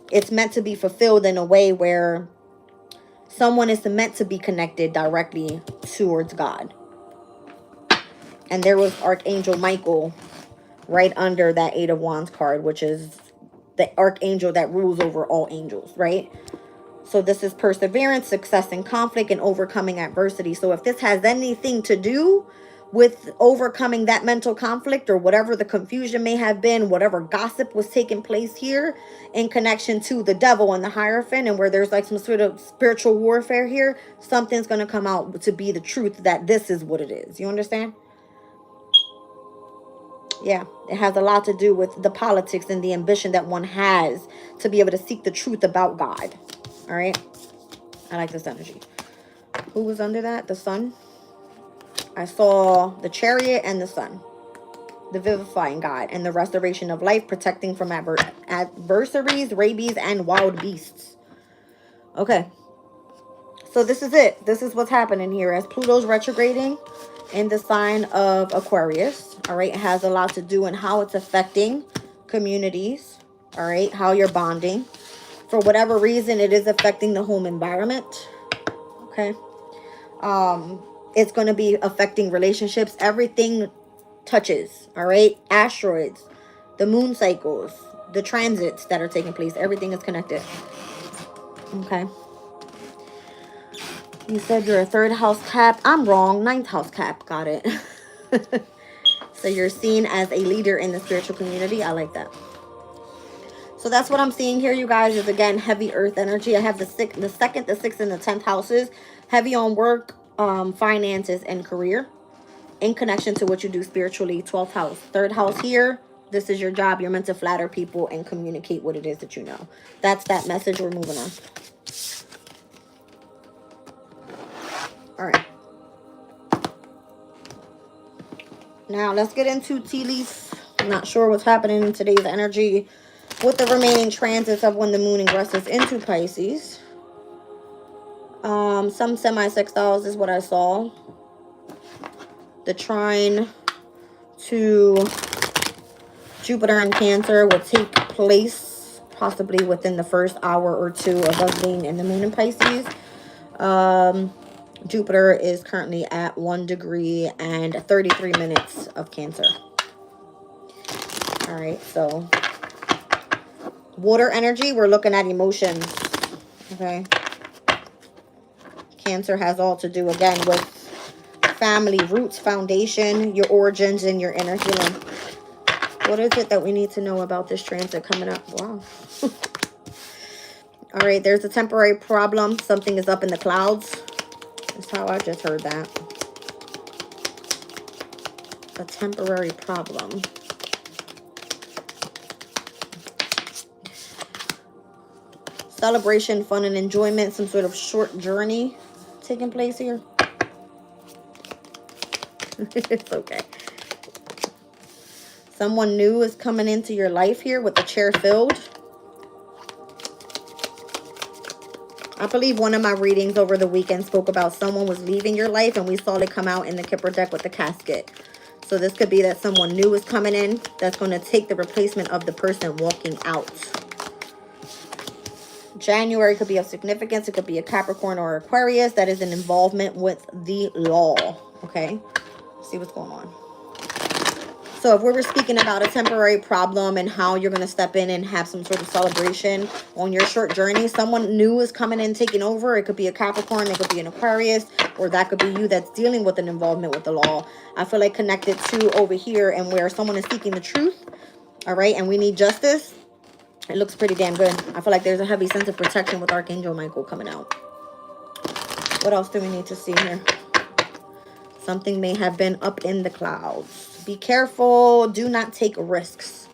It's meant to be fulfilled in a way where someone is meant to be connected directly towards God. And there was Archangel Michael right under that Eight of Wands card, which is the archangel that rules over all angels, right? So this is perseverance, success in conflict, and overcoming adversity. So if this has anything to do with overcoming that mental conflict or whatever the confusion may have been, whatever gossip was taking place here in connection to the devil and the Hierophant, and where there's like some sort of spiritual warfare here, something's going to come out to be the truth that this is what it is. You understand? Yeah, it has a lot to do with the politics and the ambition that one has to be able to seek the truth about God. All right. I like this energy. Who was under that? The sun. I saw the Chariot and the sun. The vivifying God and the restoration of life, protecting from adversaries, rabies, and wild beasts. Okay. So this is it. This is what's happening here as Pluto's retrograding in the sign of Aquarius. All right. It has a lot to do in how it's affecting communities. All right. How you're bonding. For whatever reason, it is affecting the home environment. Okay. It's going to be affecting relationships. Everything touches. All right. Asteroids, the moon cycles, the transits that are taking place. Everything is connected. Okay. You said you're a third house Cap. I'm wrong. Ninth house Cap. Got it. So you're seen as a leader in the spiritual community. I like that. So that's what I'm seeing here, you guys, is again heavy earth energy. I have the second, the 6th, and the 10th houses, heavy on work, finances, and career in connection to what you do spiritually. 12th house, 3rd house here. This is your job. You're meant to flatter people and communicate what it is that you know. That's that message. We're moving on. All right. Now let's get into tea leaf. I'm not sure what's happening in today's energy with the remaining transits of when the moon ingresses into Pisces. Some semi-sextiles is what I saw. The trine to Jupiter and Cancer will take place possibly within the first hour or two of us being in the moon in Pisces. Jupiter is currently at 1 degree and 33 minutes of Cancer. All right, so water energy, we're looking at emotions. Okay. Cancer has all to do, again, with family, roots, foundation, your origins, and your inner healing. What is it that we need to know about this transit coming up? Wow. All right, there's a temporary problem. Something is up in the clouds. That's how I just heard that. A temporary problem. Celebration, fun, and enjoyment. Some sort of short journey taking place here. It's okay. Someone new is coming into your life here with the chair filled. I believe one of my readings over the weekend spoke about someone was leaving your life, and we saw it come out in the Kipper deck with the casket. So this could be that someone new is coming in that's going to take the replacement of the person walking out. January could be of significance. It could be a Capricorn or Aquarius that is an involvement with the law. Okay, let's see what's going on. So if we were speaking about a temporary problem and how you're going to step in and have some sort of celebration on your short journey, someone new is coming in, taking over. It could be a Capricorn, it could be an Aquarius, or that could be you that's dealing with an involvement with the law. I feel like connected to over here and where someone is seeking the truth. All right, and we need justice. It looks pretty damn good. I feel like there's a heavy sense of protection with Archangel Michael coming out. What else do we need to see here? Something may have been up in the clouds. Be careful. Do not take risks.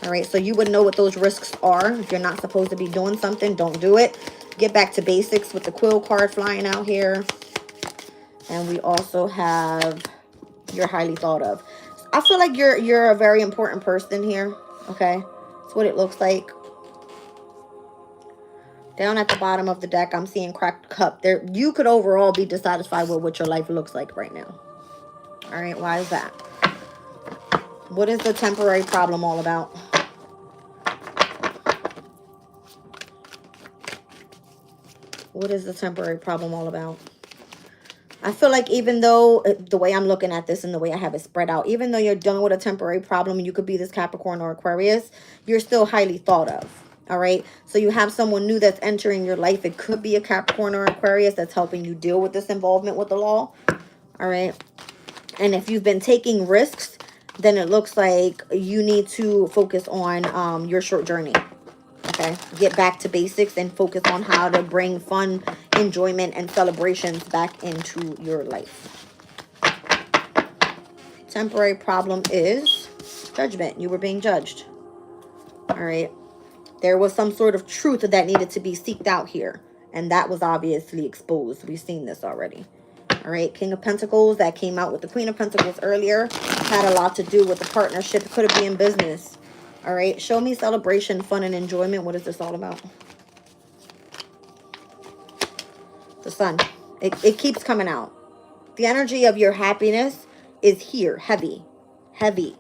All right, so you would know what those risks are. If you're not supposed to be doing something, don't do it. Get back to basics with the Quill card flying out here. And we also have you're highly thought of. I feel like you're a very important person here. Okay, that's what it looks like. Down at the bottom of the deck, I'm seeing cracked cup. There, you could overall be dissatisfied with what your life looks like right now. All right, why is that? What is the temporary problem all about? What is the temporary problem all about? I feel like even though the way I'm looking at this and the way I have it spread out, even though you're dealing with a temporary problem and you could be this Capricorn or Aquarius, you're still highly thought of. All right. So you have someone new that's entering your life. It could be a Capricorn or Aquarius that's helping you deal with this involvement with the law. All right. And if you've been taking risks, then it looks like you need to focus on your short journey. Okay, get back to basics and focus on how to bring fun, enjoyment, and celebrations back into your life. Temporary problem is judgment. You were being judged. All right. There was some sort of truth that needed to be seeked out here, and that was obviously exposed. We've seen this already. All right, King of Pentacles that came out with the Queen of Pentacles earlier had a lot to do with the partnership. It could have been business. All right, show me celebration, fun, and enjoyment. What is this all about? The Sun. It keeps coming out. The energy of your happiness is here, heavy, heavy.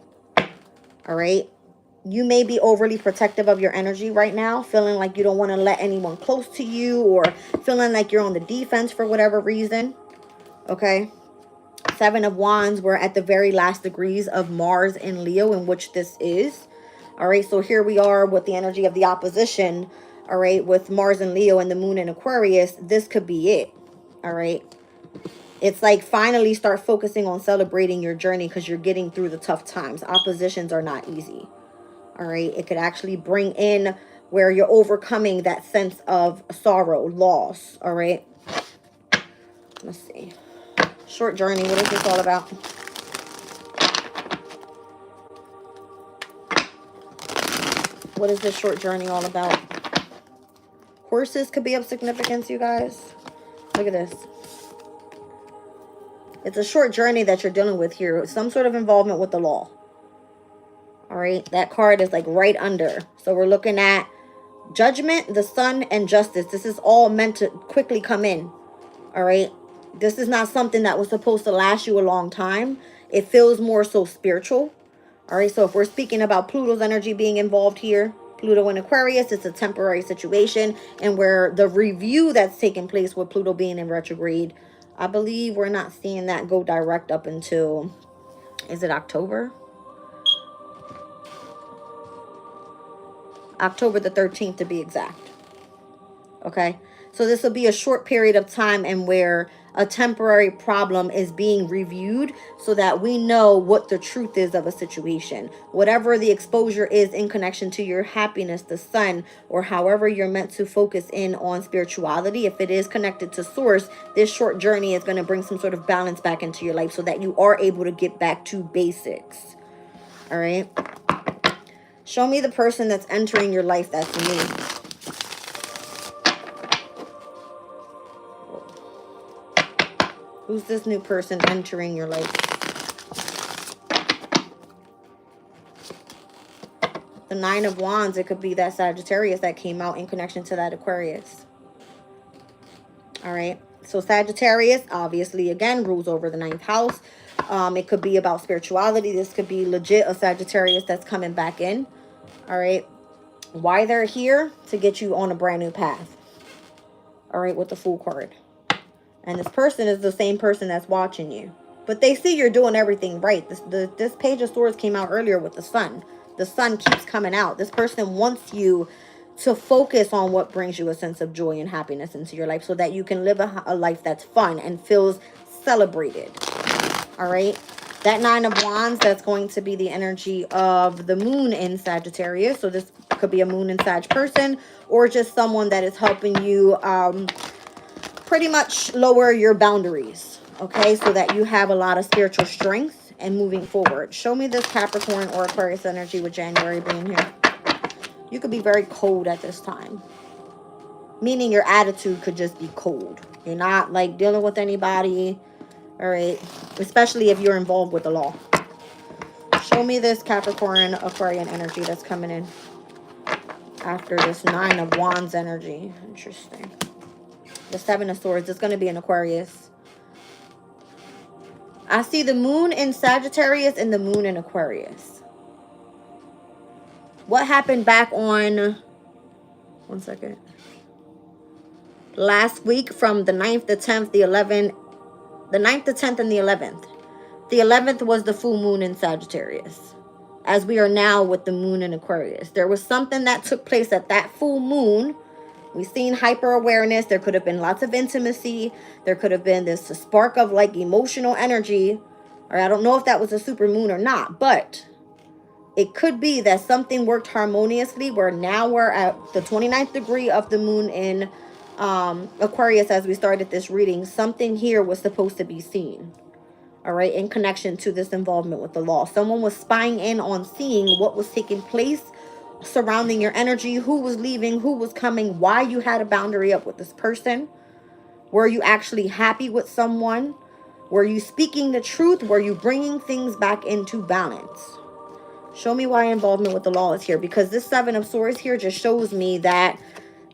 All right. You may be overly protective of your energy right now, feeling like you don't want to let anyone close to you or feeling like you're on the defense for whatever reason. Okay. 7 of Wands, we're at the very last degrees of Mars and Leo, in which this is. All right. So here we are with the energy of the opposition. All right. With Mars and Leo and the Moon in Aquarius, this could be it. All right. It's like finally start focusing on celebrating your journey because you're getting through the tough times. Oppositions are not easy. All right. It could actually bring in where you're overcoming that sense of sorrow, loss. All right. Let's see. Short journey. What is this all about? What is this short journey all about? Horses could be of significance, you guys. Look at this. It's a short journey that you're dealing with here. Some sort of involvement with the law. All right. That card is like right under. So we're looking at Judgment, the Sun, and Justice. This is all meant to quickly come in. All right. This is not something that was supposed to last you a long time. It feels more so spiritual. All right. So if we're speaking about Pluto's energy being involved here, Pluto in Aquarius, it's a temporary situation. And where the review that's taking place with Pluto being in retrograde, I believe we're not seeing that go direct up until, is it October? October the 13th to be exact. Okay. So this will be a short period of time and where a temporary problem is being reviewed so that we know what the truth is of a situation. Whatever the exposure is in connection to your happiness, the Sun, or however you're meant to focus in on spirituality, if it is connected to source, this short journey is going to bring some sort of balance back into your life so that you are able to get back to basics. All right. Show me the person that's entering your life that's new. Who's this new person entering your life? The 9 of Wands, it could be that Sagittarius that came out in connection to that Aquarius. All right. So Sagittarius, obviously, again, rules over the 9th house. It could be about spirituality. This could be legit a Sagittarius that's coming back in. All right. Why they're here? To get you on a brand new path. All right, with the Fool card. And this person is the same person that's watching you. But they see you're doing everything right. This Page of Swords came out earlier with the Sun. The Sun keeps coming out. This person wants you to focus on what brings you a sense of joy and happiness into your life so that you can live a life that's fun and feels celebrated. All right. That Nine of Wands, that's going to be the energy of the moon in Sagittarius. So this could be a moon in Sag person or just someone that is helping you pretty much lower your boundaries. Okay, so that you have a lot of spiritual strength and moving forward. Show me this Capricorn or Aquarius energy with January being here. You could be very cold at this time. Meaning your attitude could just be cold. You're not like dealing with anybody. All right. Especially if you're involved with the law. Show me this Capricorn Aquarian energy that's coming in. After this Nine of Wands energy. Interesting. The Seven of Swords. It's going to be an Aquarius. I see the moon in Sagittarius and the moon in Aquarius. What happened back on... One second. Last week from the 9th, the 10th, the 11th. The 9th, the 10th, and the 11th. The 11th was the full moon in Sagittarius. As we are now with the moon in Aquarius. There was something that took place at that full moon. We've seen hyper awareness. There could have been lots of intimacy. There could have been this spark of like emotional energy. Or I don't know if that was a super moon or not. But it could be that something worked harmoniously. Where now we're at the 29th degree of the moon in Aquarius as we started this reading. Something here was supposed to be seen. All right, in connection to this involvement with the law. Someone was spying in on seeing what was taking place surrounding your energy, who was leaving, who was coming, why you had a boundary up with this person. Were you actually happy with someone? Were you speaking the truth? Were you bringing things back into balance? Show me why involvement with the law is here. Because this Seven of Swords here just shows me that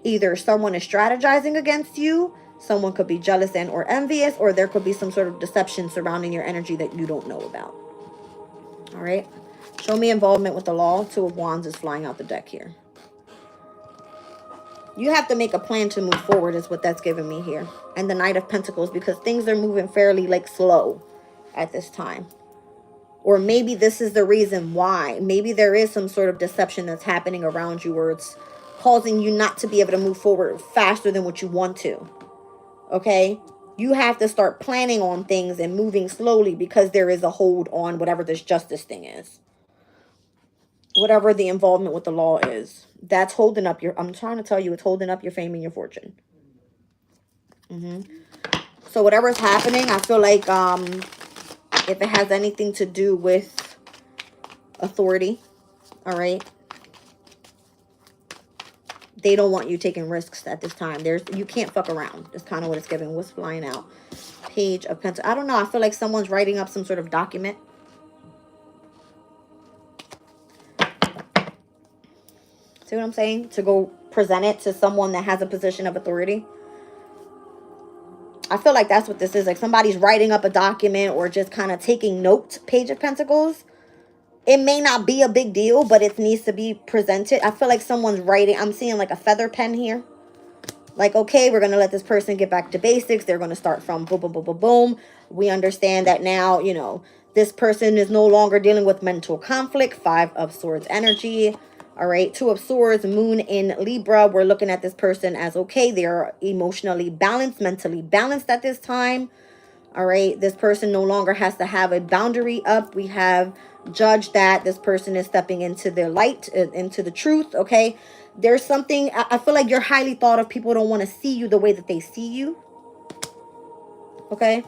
either someone is strategizing against you, someone could be jealous and or envious, or there could be some sort of deception surrounding your energy that you don't know about. All right. Show me involvement with the law. Two of Wands is flying out the deck here. You have to make a plan to move forward is what that's giving me here. And the Knight of Pentacles, because things are moving fairly like slow at this time. Or maybe this is the reason why. Maybe there is some sort of deception that's happening around you where it's causing you not to be able to move forward faster than what you want to. Okay? You have to start planning on things and moving slowly because there is a hold on whatever this justice thing is. Whatever the involvement with the law is. That's holding up your... I'm trying to tell you, it's holding up your fame and your fortune. So whatever's happening, I feel like if it has anything to do with authority, all right, they don't want you taking risks at this time. You can't fuck around. That's kind of what it's giving. What's flying out? Page of Pentacles. I don't know. I feel like someone's writing up some sort of document. See what I'm saying? To go present it to someone that has a position of authority. I feel like that's what this is. Like somebody's writing up a document or just kind of taking notes. Page of Pentacles. It may not be a big deal, but it needs to be presented. I feel like someone's writing. I'm seeing like a feather pen here. Like, okay, we're going to let this person get back to basics. They're going to start from boom, boom, boom, boom, boom. We understand that now, you know, this person is no longer dealing with mental conflict. Five of Swords energy. All right, Two of Swords, moon in Libra. We're looking at this person as, okay, they're emotionally balanced, mentally balanced at this time. All right, this person no longer has to have a boundary up. We have judged that this person is stepping into their light, into the truth, okay? There's something, I feel like you're highly thought of. People don't want to see you the way that they see you, okay?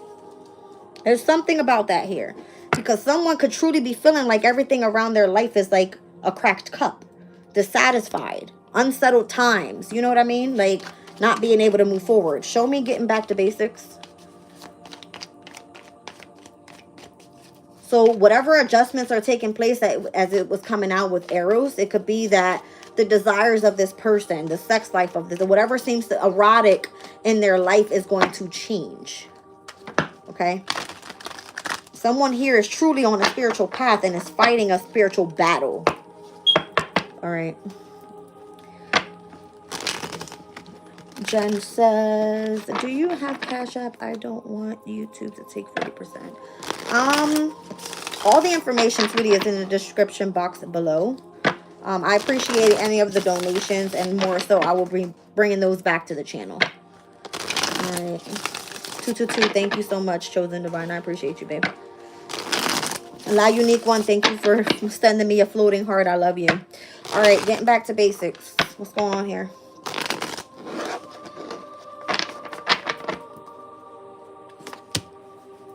There's something about that here. Because someone could truly be feeling like everything around their life is like a cracked cup. Dissatisfied, unsettled times, you know what I mean? Like not being able to move forward. Show me getting back to basics. So whatever adjustments are taking place as it was coming out with arrows, it could be that the desires of this person, the sex life of this, whatever seems to erotic in their life is going to change. Okay? Someone here is truly on a spiritual path and is fighting a spiritual battle. All right. Jen says, do you have Cash App? I don't want YouTube to take 40%. All the information, sweetie, is in the description box below. I appreciate any of the donations, and more so, I will be bringing those back to the channel. All right. 222, thank you so much, Chosen Divine. I appreciate you, babe. La Unique One, thank you for sending me a floating heart. I love you. All right, getting back to basics. What's going on here?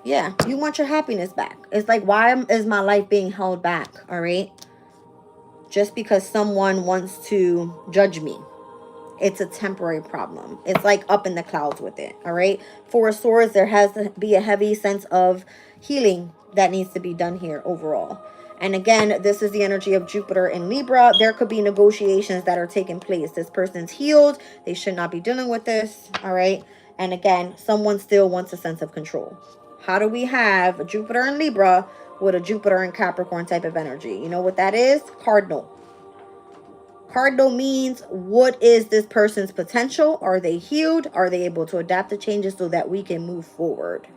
Yeah, you want your happiness back. It's like, why is my life being held back? All right. Just because someone wants to judge me. It's a temporary problem. It's like up in the clouds with it. All right. Four of Swords, there has to be a heavy sense of healing that needs to be done here overall. And again, this is the energy of Jupiter and Libra. There could be negotiations that are taking place. This person's healed. They should not be dealing with this. All right. And again, someone still wants a sense of control. How do we have a Jupiter and Libra with a Jupiter and Capricorn type of energy? You know what that is? Cardinal. Cardinal means, what is this person's potential? Are they healed? Are they able to adapt to changes so that we can move forward?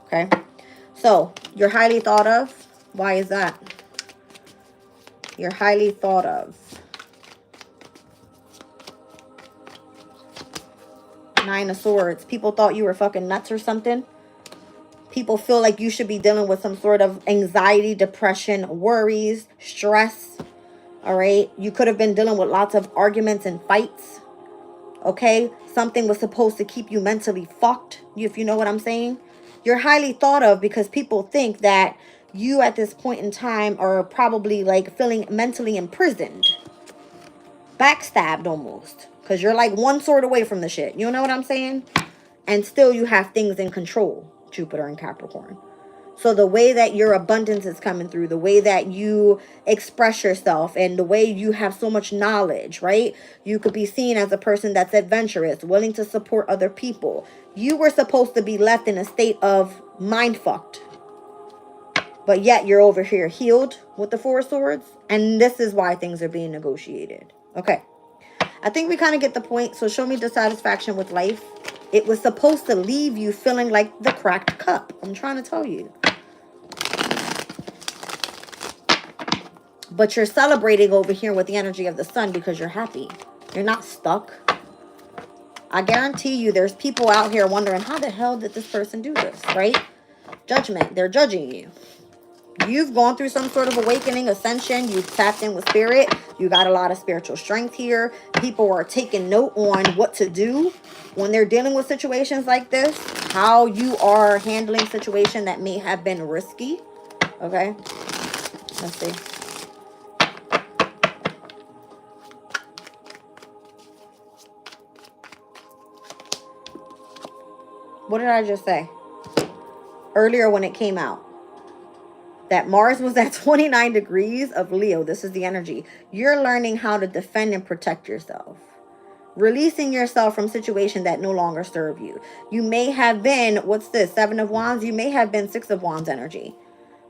Okay. So, you're highly thought of. Why is that? You're highly thought of. Nine of Swords. People thought you were fucking nuts or something. People feel like you should be dealing with some sort of anxiety, depression, worries, stress. All right. You could have been dealing with lots of arguments and fights. Okay. Something was supposed to keep you mentally fucked. If you know what I'm saying. You're highly thought of because people think that you at this point in time are probably like feeling mentally imprisoned. Backstabbed almost. Because you're like one sword away from the shit. You know what I'm saying? And still you have things in control. Jupiter and Capricorn. So the way that your abundance is coming through, the way that you express yourself, and the way you have so much knowledge, right? You could be seen as a person that's adventurous, willing to support other people. You were supposed to be left in a state of mind fucked. But yet you're over here healed with the Four of Swords. And this is why things are being negotiated. Okay. I think we kind of get the point. So show me dissatisfaction with life. It was supposed to leave you feeling like the cracked cup. I'm trying to tell you. But you're celebrating over here with the energy of the sun because you're happy. You're not stuck. I guarantee you there's people out here wondering, how the hell did this person do this, right? Judgment. They're judging you. You've gone through some sort of awakening, ascension. You've tapped in with spirit. You got a lot of spiritual strength here. People are taking note on what to do when they're dealing with situations like this. How you are handling situation that may have been risky. Okay. Let's see. What did I just say? Earlier when it came out. That Mars was at 29 degrees of Leo. This is the energy. You're learning how to defend and protect yourself. Releasing yourself from situations that no longer serve you. You may have been, what's this? 7 of Wands. You may have been 6 of Wands energy.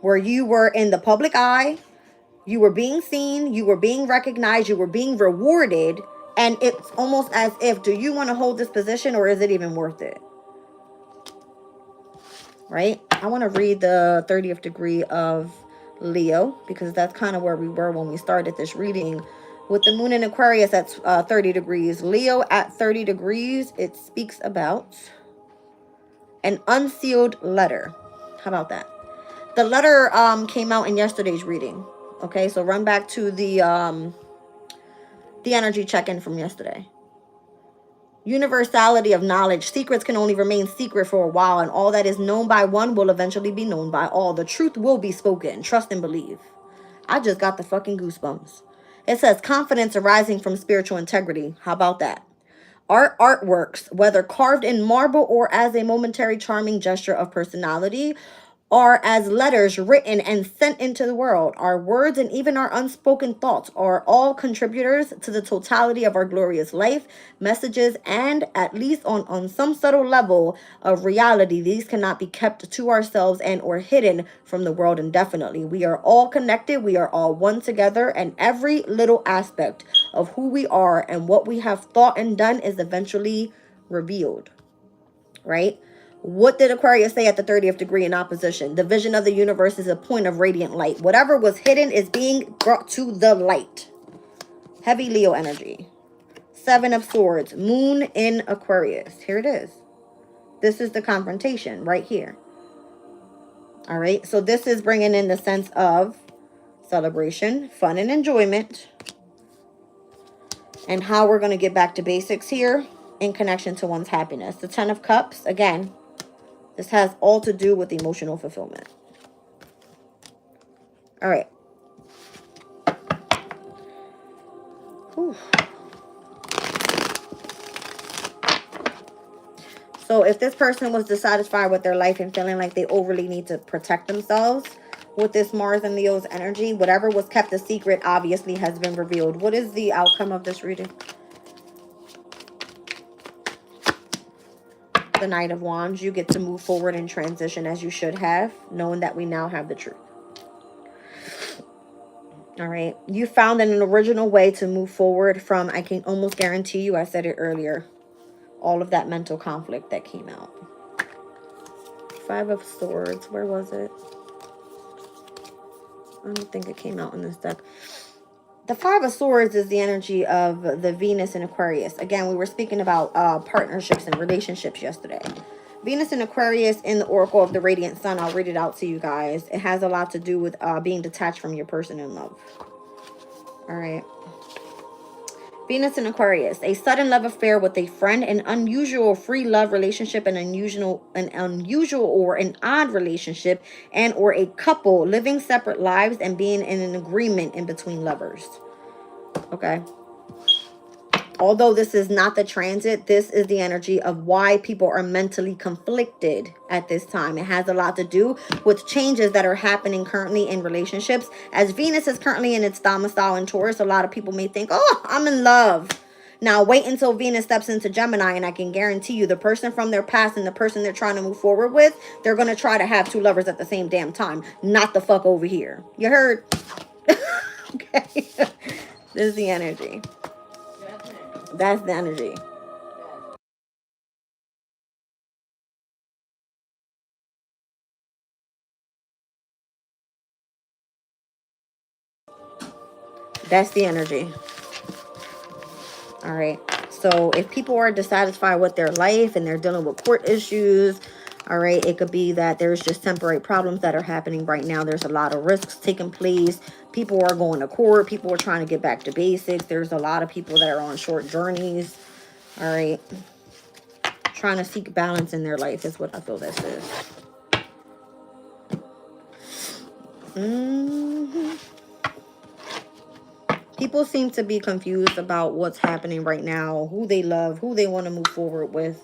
Where you were in the public eye. You were being seen. You were being recognized. You were being rewarded. And it's almost as if, do you want to hold this position or is it even worth it? Right? I want to read the 30th degree of Leo because that's kind of where we were when we started this reading. With the moon in Aquarius at 30 degrees. Leo at 30 degrees, it speaks about an unsealed letter. How about that? The letter came out in yesterday's reading. Okay, so run back to the energy check-in from yesterday. Universality of knowledge. Secrets can only remain secret for a while, and all that is known by one will eventually be known by all. The truth will be spoken. Trust and believe. I just got the fucking goosebumps. It says confidence arising from spiritual integrity. How about that? Artworks, whether carved in marble or as a momentary charming gesture of personality, are as letters written and sent into the world. Our words and even our unspoken thoughts are all contributors to the totality of our glorious life, messages, and at least on some subtle level of reality, these cannot be kept to ourselves and or hidden from the world indefinitely. We are all connected. We are all one together, and every little aspect of who we are and what we have thought and done is eventually revealed, right? What did Aquarius say at the 30th degree in opposition? The vision of the universe is a point of radiant light. Whatever was hidden is being brought to the light. Heavy Leo energy. 7 of Swords. Moon in Aquarius. Here it is. This is the confrontation right here. All right. So this is bringing in the sense of celebration, fun, and enjoyment. And how we're going to get back to basics here in connection to one's happiness. The 10 of Cups. Again, this has all to do with emotional fulfillment. All right. Whew. So if this person was dissatisfied with their life and feeling like they overly need to protect themselves with this Mars and Leo's energy, whatever was kept a secret obviously has been revealed. What is the outcome of this reading? The Knight of Wands. You get to move forward and transition as you should have, knowing that we now have the truth. All right. You found an original way to move forward from, I can almost guarantee you, I said it earlier, all of that mental conflict that came out. 5 of Swords. Where was it? I don't think it came out in this deck. The 5 of Swords is the energy of the Venus in Aquarius. Again, we were speaking about partnerships and relationships yesterday. Venus in Aquarius in the Oracle of the Radiant Sun. I'll read it out to you guys. It has a lot to do with being detached from your person in love. All right. Venus in Aquarius, a sudden love affair with a friend, an unusual free love relationship, an unusual or an odd relationship, and or a couple living separate lives and being in an agreement in between lovers. Okay. Although this is not the transit, this is the energy of why people are mentally conflicted at this time. It has a lot to do with changes that are happening currently in relationships. As Venus is currently in its domicile in Taurus, a lot of people may think, oh, I'm in love. Now, wait until Venus steps into Gemini, and I can guarantee you the person from their past and the person they're trying to move forward with, they're going to try to have 2 lovers at the same damn time. Not the fuck over here. You heard? Okay. This is the energy. That's the energy. That's the energy. All right. So if people are dissatisfied with their life and they're dealing with court issues, all right, it could be that there's just temporary problems that are happening right now. There's a lot of risks taking place. People are going to court. People are trying to get back to basics. There's a lot of people that are on short journeys. All right. Trying to seek balance in their life is what I feel this is. People seem to be confused about what's happening right now, who they love, who they want to move forward with.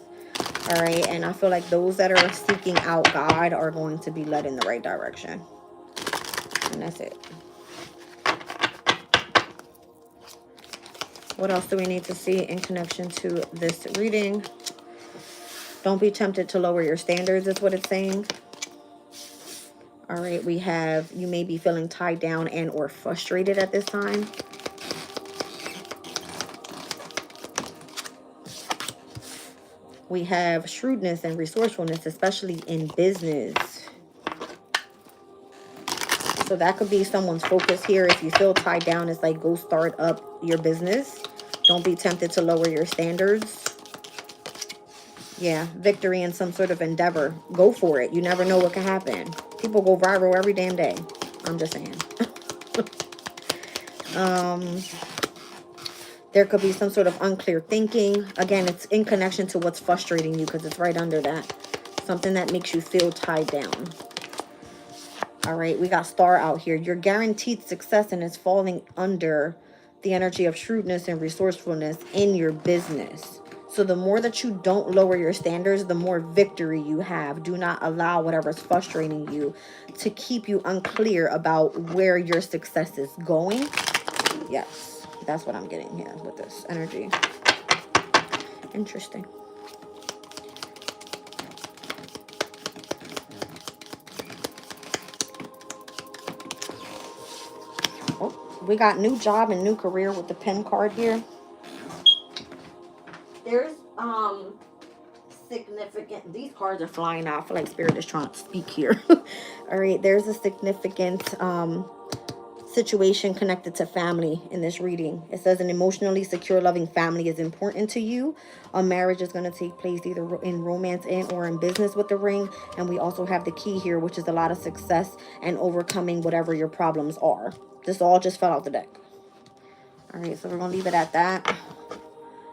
All right. And I feel like those that are seeking out God are going to be led in the right direction. And that's it. What else do we need to see in connection to this reading? Don't be tempted to lower your standards is what it's saying. All right. We have, you may be feeling tied down and or frustrated at this time. We have shrewdness and resourcefulness, especially in business. So that could be someone's focus here. If you feel tied down, it's like go start up your business. Don't be tempted to lower your standards. Yeah, victory in some sort of endeavor. Go for it. You never know what can happen. People go viral every damn day. I'm just saying. There could be some sort of unclear thinking. Again, it's in connection to what's frustrating you because it's right under that. Something that makes you feel tied down. All right, we got Star out here. You're guaranteed success and it's falling under the energy of shrewdness and resourcefulness in your business. So the more that you don't lower your standards, the more victory you have. Do not allow whatever's frustrating you to keep you unclear about where your success is going. Yes, that's what I'm getting here with this energy. Interesting. Oh, we got new job and new career with the pen card here. There's significant, these cards are flying out. I feel like Spirit is trying to speak here. All right, there's a significant situation connected to family in this reading. It says an emotionally secure, loving family is important to you. A marriage is going to take place either in romance and or in business with the ring. And we also have the key here, which is a lot of success and overcoming whatever your problems are. This all just fell out the deck. All right, so we're going to leave it at that.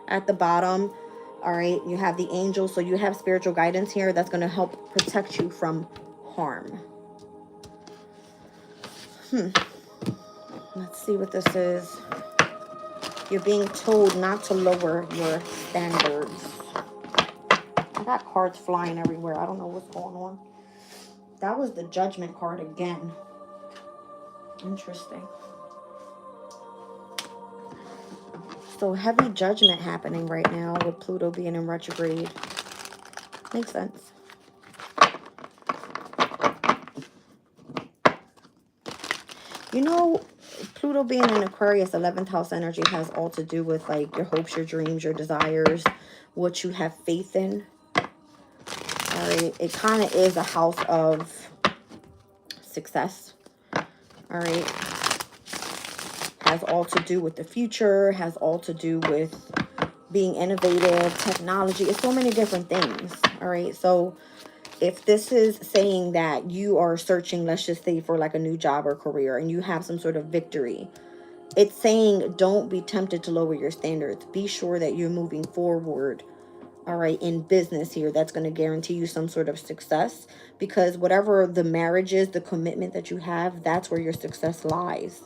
At the bottom, all right, you have the angel. So you have spiritual guidance here that's going to help protect you from harm. Let's see what this is. You're being told not to lower your standards. I got cards flying everywhere. I don't know what's going on. That was the Judgment card again. Interesting. So heavy judgment happening right now with Pluto being in retrograde. Makes sense. You know, Pluto being in Aquarius, 11th house energy has all to do with like your hopes, your dreams, your desires, what you have faith in. All right, it kind of is a house of success. All right, has all to do with the future, has all to do with being innovative, technology. It's so many different things. All right, so if this is saying that you are searching, let's just say for like a new job or career, and you have some sort of victory, it's saying don't be tempted to lower your standards. Be sure that you're moving forward, all right, in business here. That's going to guarantee you some sort of success, because whatever the marriage is, the commitment that you have, that's where your success lies.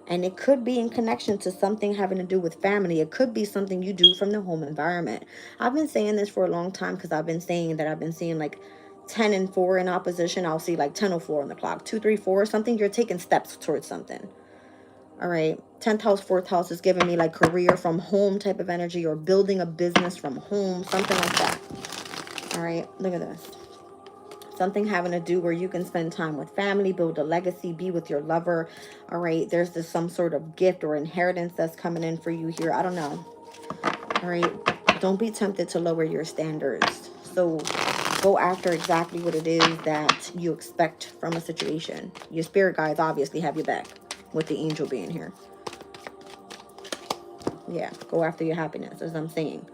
And it could be in connection to something having to do with family. It could be something you do from the home environment. I've been saying this for a long time, because I've been saying that I've been seeing like 10 and 4 in opposition. I'll see like 10:04 on the clock, 2, 3, 4, something. You're taking steps towards something. All right, 10th house, 4th house is giving me like career from home type of energy, or building a business from home, something like that. All right, look at this. Something having to do where you can spend time with family, build a legacy, be with your lover. All right, there's this some sort of gift or inheritance that's coming in for you here. I don't know. All right, don't be tempted to lower your standards. So go after exactly what it is that you expect from a situation. Your spirit guides obviously have your back, with the angel being here. Yeah, go after your happiness, as I'm saying.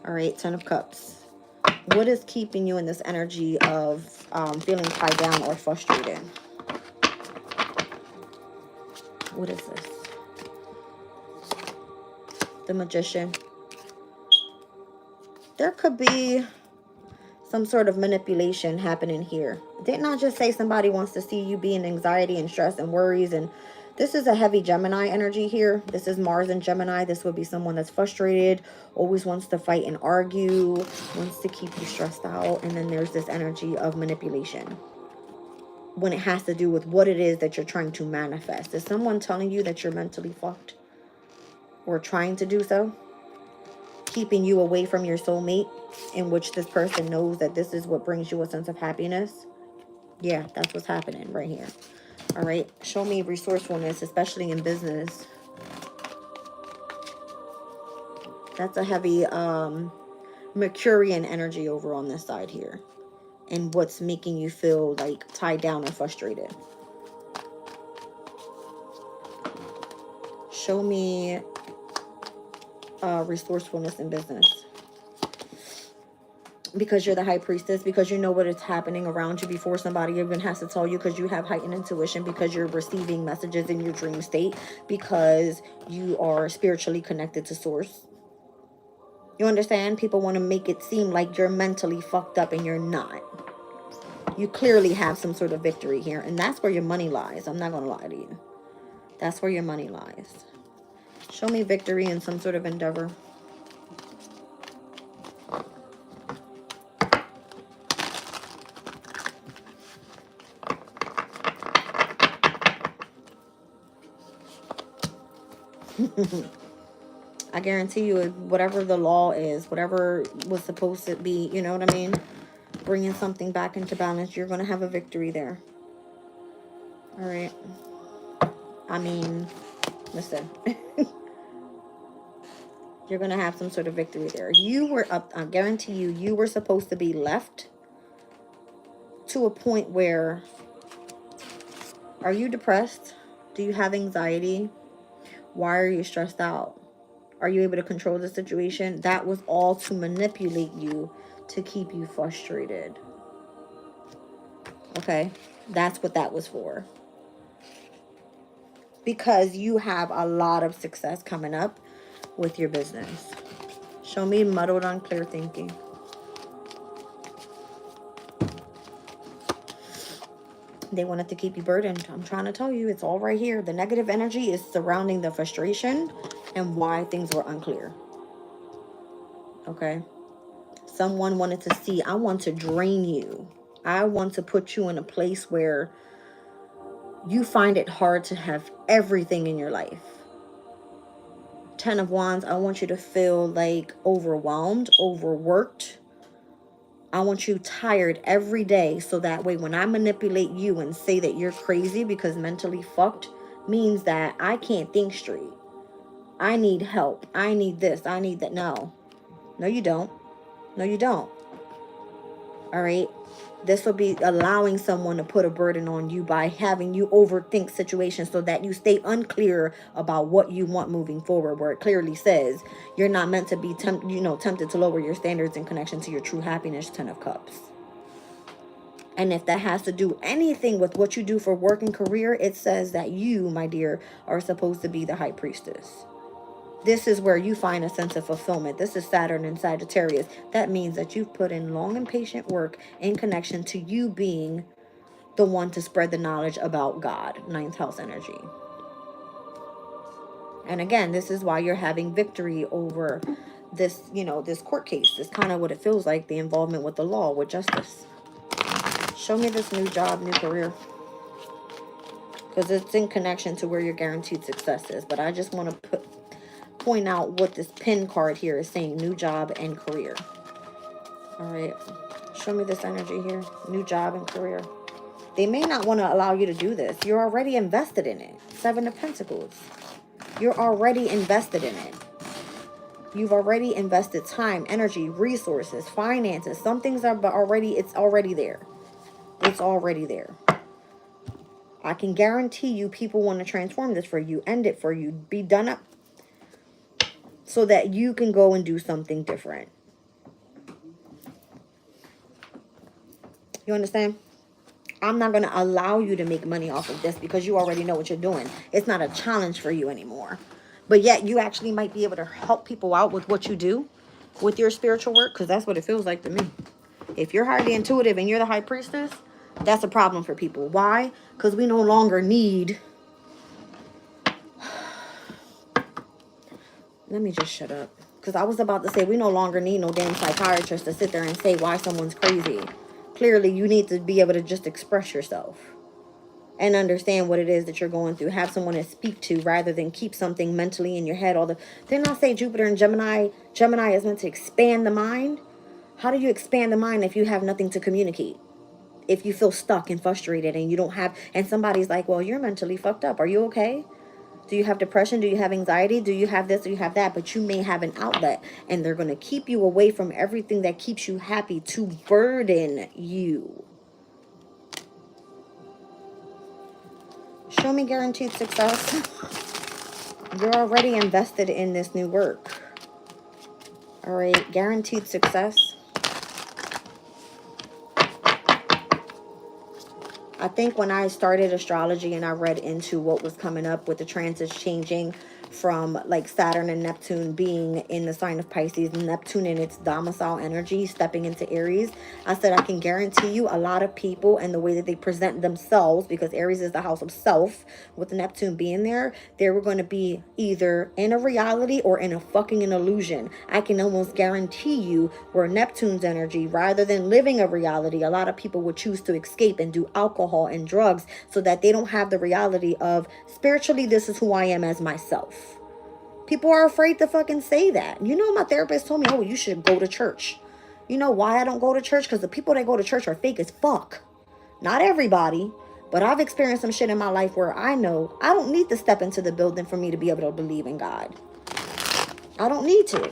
All right, 10 of Cups. What is keeping you in this energy of feeling tied down or frustrated? What is this? The Magician. There could be some sort of manipulation happening here. Didn't I just say somebody wants to see you be in anxiety and stress and worries? And this is a heavy Gemini energy here. This is Mars and Gemini. This would be someone that's frustrated, always wants to fight and argue, wants to keep you stressed out. And then there's this energy of manipulation when it has to do with what it is that you're trying to manifest. Is someone telling you that you're mentally fucked or trying to do so? Keeping you away from your soulmate, in which this person knows that this is what brings you a sense of happiness. Yeah, that's what's happening right here. All right, show me resourcefulness, especially in business. That's a heavy Mercurian energy over on this side here, and what's making you feel like tied down or frustrated. Show me resourcefulness in business, because you're the high priestess, because you know what is happening around you before somebody even has to tell you, because you have heightened intuition, because you're receiving messages in your dream state, because you are spiritually connected to source. You understand? People want to make it seem like you're mentally fucked up, and you're not. You clearly have some sort of victory here, and that's where your money lies. I'm not going to lie to you. That's where your money lies. Show me victory in some sort of endeavor. I guarantee you, whatever the law is, whatever was supposed to be, you know what I mean? Bringing something back into balance, you're going to have a victory there. All right. I mean, listen. You're going to have some sort of victory there. You were up, I guarantee you, you were supposed to be left to a point where, are you depressed? Do you have anxiety? Why are you stressed out? Are you able to control the situation? That was all to manipulate you, to keep you frustrated. Okay? That's what that was for. Because you have a lot of success coming up with your business. Show me muddled, unclear thinking. They wanted to keep you burdened. I'm trying to tell you, it's all right here. The negative energy is surrounding the frustration and why things were unclear. Okay? Someone wanted to see, I want to drain you. I want to put you in a place where you find it hard to have everything in your life. 10 of Wands, I want you to feel like overwhelmed, overworked. I want you tired every day, so that way when I manipulate you and say that you're crazy because mentally fucked, means that I can't think straight. I need help. I need this. I need that. No. No, you don't. No, you don't. All right? This will be allowing someone to put a burden on you by having you overthink situations so that you stay unclear about what you want moving forward, where it clearly says you're not meant to be tempted to lower your standards in connection to your true happiness, 10 of Cups. And if that has to do anything with what you do for work and career, it says that you, my dear, are supposed to be the high priestess. This is where you find a sense of fulfillment. This is Saturn and Sagittarius. That means that you've put in long and patient work in connection to you being the one to spread the knowledge about God, 9th house energy. And again, this is why you're having victory over this, this court case. It's kind of what it feels like, the involvement with the law, with justice. Show me this new job, new career. Because it's in connection to where your guaranteed success is. But I just want to point out what this pin card here is saying, new job and career. All right, show me this energy here, new job and career. They may not want to allow you to do this. You're already invested in it. 7 of Pentacles. You're already invested in it. You've already invested time, energy, resources, finances. Some things are it's already there. It's already there. I can guarantee you people want to transform this for you, end it for you, be done up, so that you can go and do something different. You understand? I'm not going to allow you to make money off of this because you already know what you're doing. It's not a challenge for you anymore. But yet you actually might be able to help people out with what you do with your spiritual work, because that's what it feels like to me. If you're highly intuitive and you're the high priestess, that's a problem for people. Why? Because we no longer need... Let me just shut up. Because I was about to say we no longer need no damn psychiatrist to sit there and say why someone's crazy. Clearly, you need to be able to just express yourself and understand what it is that you're going through. Have someone to speak to rather than keep something mentally in your head. Didn't I say Jupiter and Gemini? Gemini is meant to expand the mind. How do you expand the mind if you have nothing to communicate? If you feel stuck and frustrated and you don't have, and somebody's like, well, you're mentally fucked up. Are you okay? Do you have depression? Do you have anxiety? Do you have this? Do you have that? But you may have an outlet, and they're going to keep you away from everything that keeps you happy to burden you. Show me guaranteed success. You're already invested in this new work. All right, guaranteed success. I think when I started astrology and I read into what was coming up with the transits changing from like Saturn and Neptune being in the sign of Pisces, Neptune in its domicile energy stepping into Aries, I said I can guarantee you a lot of people and the way that they present themselves, because Aries is the house of self, with Neptune being there, they were going to be either in a reality or in a fucking an illusion. I can almost guarantee you where Neptune's energy, rather than living a reality, a lot of people would choose to escape and do alcohol and drugs so that they don't have the reality of spiritually, this is who I am as myself. People are afraid to fucking say that. You know, my therapist told me, oh, you should go to church. You know why I don't go to church? Because the people that go to church are fake as fuck. Not everybody, but I've experienced some shit in my life where I know I don't need to step into the building for me to be able to believe in God. I don't need to.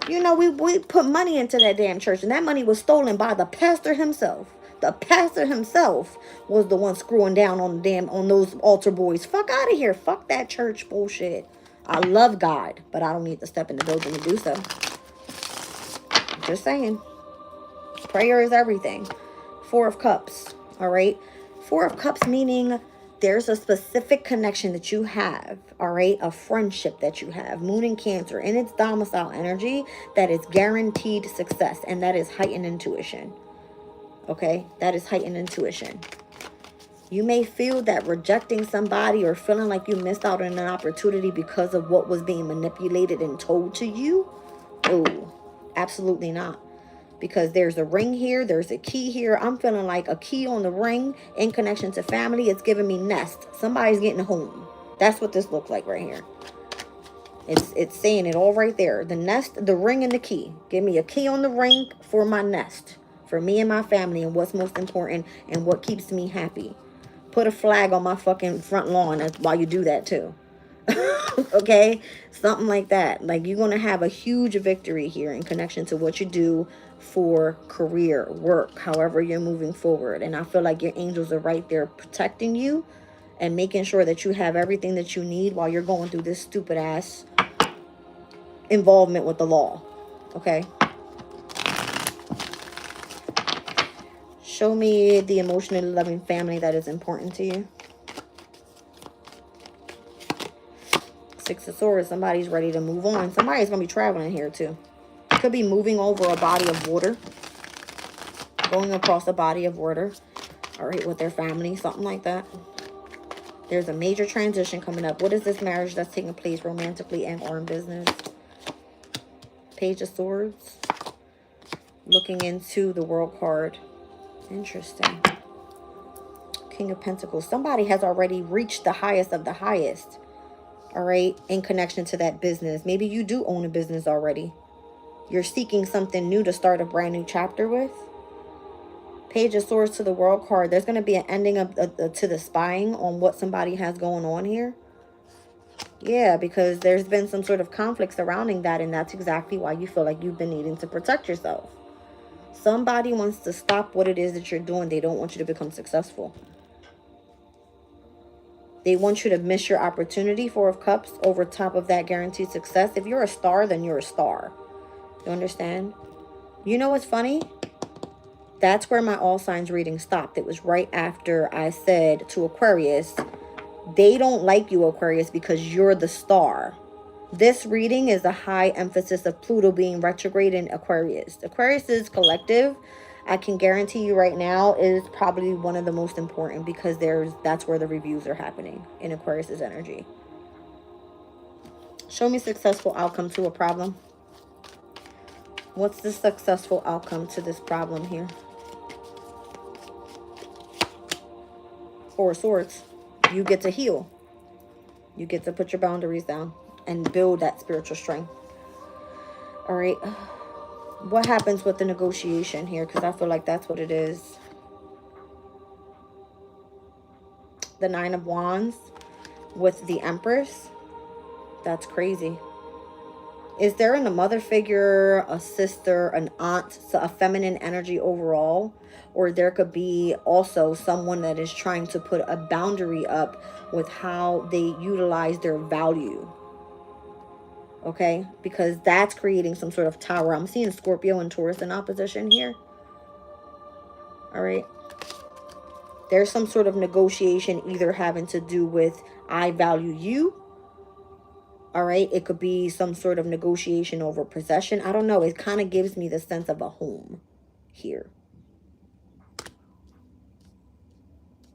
You know, we put money into that damn church, and that money was stolen by the pastor himself. The pastor himself was the one screwing down on those altar boys. Fuck out of here. Fuck that church bullshit. I love God, but I don't need to step in the building to do so. Just saying. Prayer is everything. Four of Cups. All right. Four of Cups meaning there's a specific connection that you have. All right. A friendship that you have. Moon in Cancer in its domicile energy that is guaranteed success. And that is heightened intuition. Okay. That is heightened intuition. You may feel that rejecting somebody or feeling like you missed out on an opportunity because of what was being manipulated and told to you. Oh, absolutely not. Because there's a ring here. There's a key here. I'm feeling like a key on the ring in connection to family. It's giving me nest. Somebody's getting home. That's what this looks like right here. It's saying it all right there. The nest, the ring, and the key. Give me a key on the ring for my nest. For me and my family and what's most important and what keeps me happy. Put a flag on my fucking front lawn while you do that too. Okay? Something like that. Like you're going to have a huge victory here in connection to what you do for career, work, however you're moving forward. And I feel like your angels are right there protecting you and making sure that you have everything that you need while you're going through this stupid ass involvement with the law. Okay? Show me the emotionally loving family that is important to you. Six of Swords. Somebody's ready to move on. Somebody's going to be traveling here too. Could be moving over a body of water. Going across a body of water. All right, with their family. Something like that. There's a major transition coming up. What is this marriage that's taking place romantically and or in business? Page of Swords. Looking into the World card. Interesting. King of Pentacles. Somebody has already reached the highest of the highest. All right. In connection to that business. Maybe you do own a business already. You're seeking something new to start a brand new chapter with. Page of Swords to the World card. There's going to be an ending to the spying on what somebody has going on here. Yeah, because there's been some sort of conflict surrounding that. And that's exactly why you feel like you've been needing to protect yourself. Somebody wants to stop what it is that you're doing. They don't want you to become successful. They want you to miss your opportunity. Four of Cups over top of that guaranteed success. If you're a star, then you're a star. You understand? You know what's funny? That's where my all signs reading stopped. It was right after I said to Aquarius, they don't like you, Aquarius, because you're the star. This reading is a high emphasis of Pluto being retrograde in Aquarius. Aquarius's collective, I can guarantee you right now, is probably one of the most important because that's where the reviews are happening in Aquarius's energy. Show me successful outcome to a problem. What's the successful outcome to this problem here? Four of Swords. You get to heal. You get to put your boundaries down and build that spiritual strength. All right. What happens with the negotiation here? Because I feel like that's what it is. The Nine of Wands with the Empress. That's crazy. Is there a mother figure, a sister, an aunt, so a feminine energy overall? Or there could be also someone that is trying to put a boundary up with how they utilize their value. Okay? Because that's creating some sort of tower. I'm seeing Scorpio and Taurus in opposition here. All right? There's some sort of negotiation either having to do with I value you. All right? It could be some sort of negotiation over possession. I don't know. It kind of gives me the sense of a home here.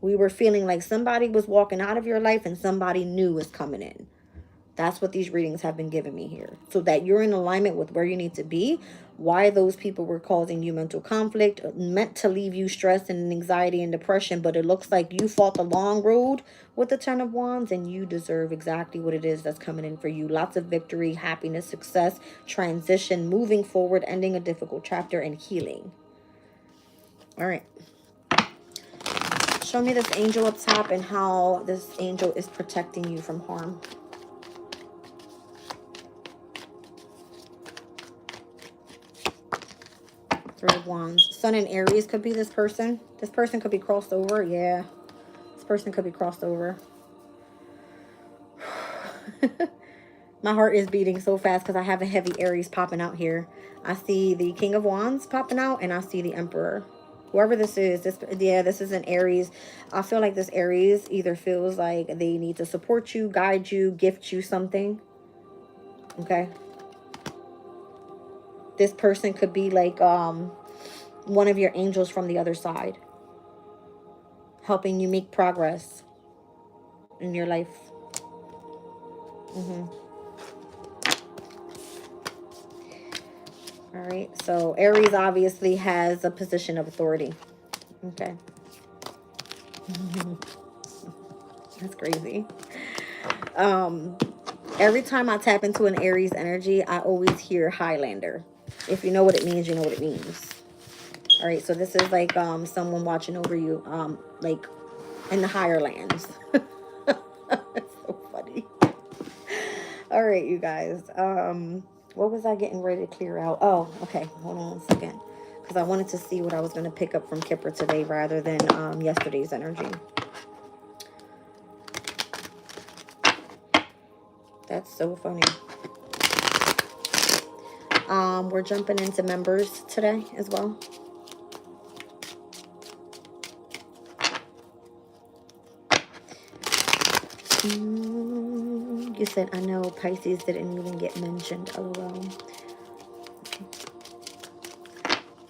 We were feeling like somebody was walking out of your life and somebody new was coming in. That's what these readings have been giving me here. So that you're in alignment with where you need to be, why those people were causing you mental conflict, meant to leave you stressed and anxiety and depression, but it looks like you fought the long road with the Ten of Wands, and you deserve exactly what it is that's coming in for you. Lots of victory, happiness, success, transition, moving forward, ending a difficult chapter, and healing. All right. Show me this angel up top and how this angel is protecting you from harm. Three of Wands. Sun and Aries could be this person. This person could be crossed over. Yeah. This person could be crossed over. My heart is beating so fast because I have a heavy Aries popping out here. I see the King of Wands popping out, and I see the Emperor. Whoever this is, this is an Aries. I feel like this Aries either feels like they need to support you, guide you, gift you something. Okay. This person could be like one of your angels from the other side, helping you make progress in your life. All right, so Aries obviously has a position of authority. Okay. That's crazy. Every time I tap into an Aries energy, I always hear Highlander. If you know what it means, you know what it means. All right, so this is like someone watching over you, like in the higher lands. It's so funny. All right, you guys. What was I getting ready to clear out? Oh, okay. Hold on 1 second. Because I wanted to see what I was going to pick up from Kipper today rather than yesterday's energy. That's so funny. We're jumping into members today as well. You said, I know Pisces didn't even get mentioned. LOL.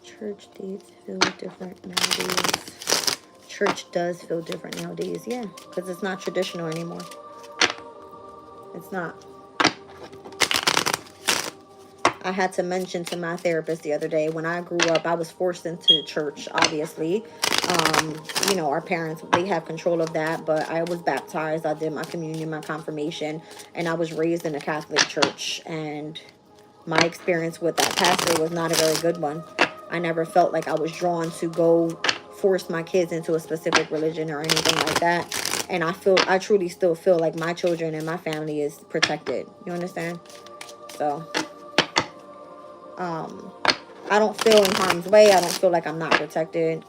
Church days feel different nowadays. Church does feel different nowadays. Yeah, because it's not traditional anymore. It's not. I had to mention to my therapist the other day, when I grew up, I was forced into church, obviously. You know, our parents, they have control of that, but I was baptized. I did my communion, my confirmation, and I was raised in a Catholic church. And my experience with that pastor was not a very good one. I never felt like I was drawn to go force my kids into a specific religion or anything like that. And I truly still feel like my children and my family is protected. You understand? So, I don't feel in harm's way. I don't feel like I'm not protected.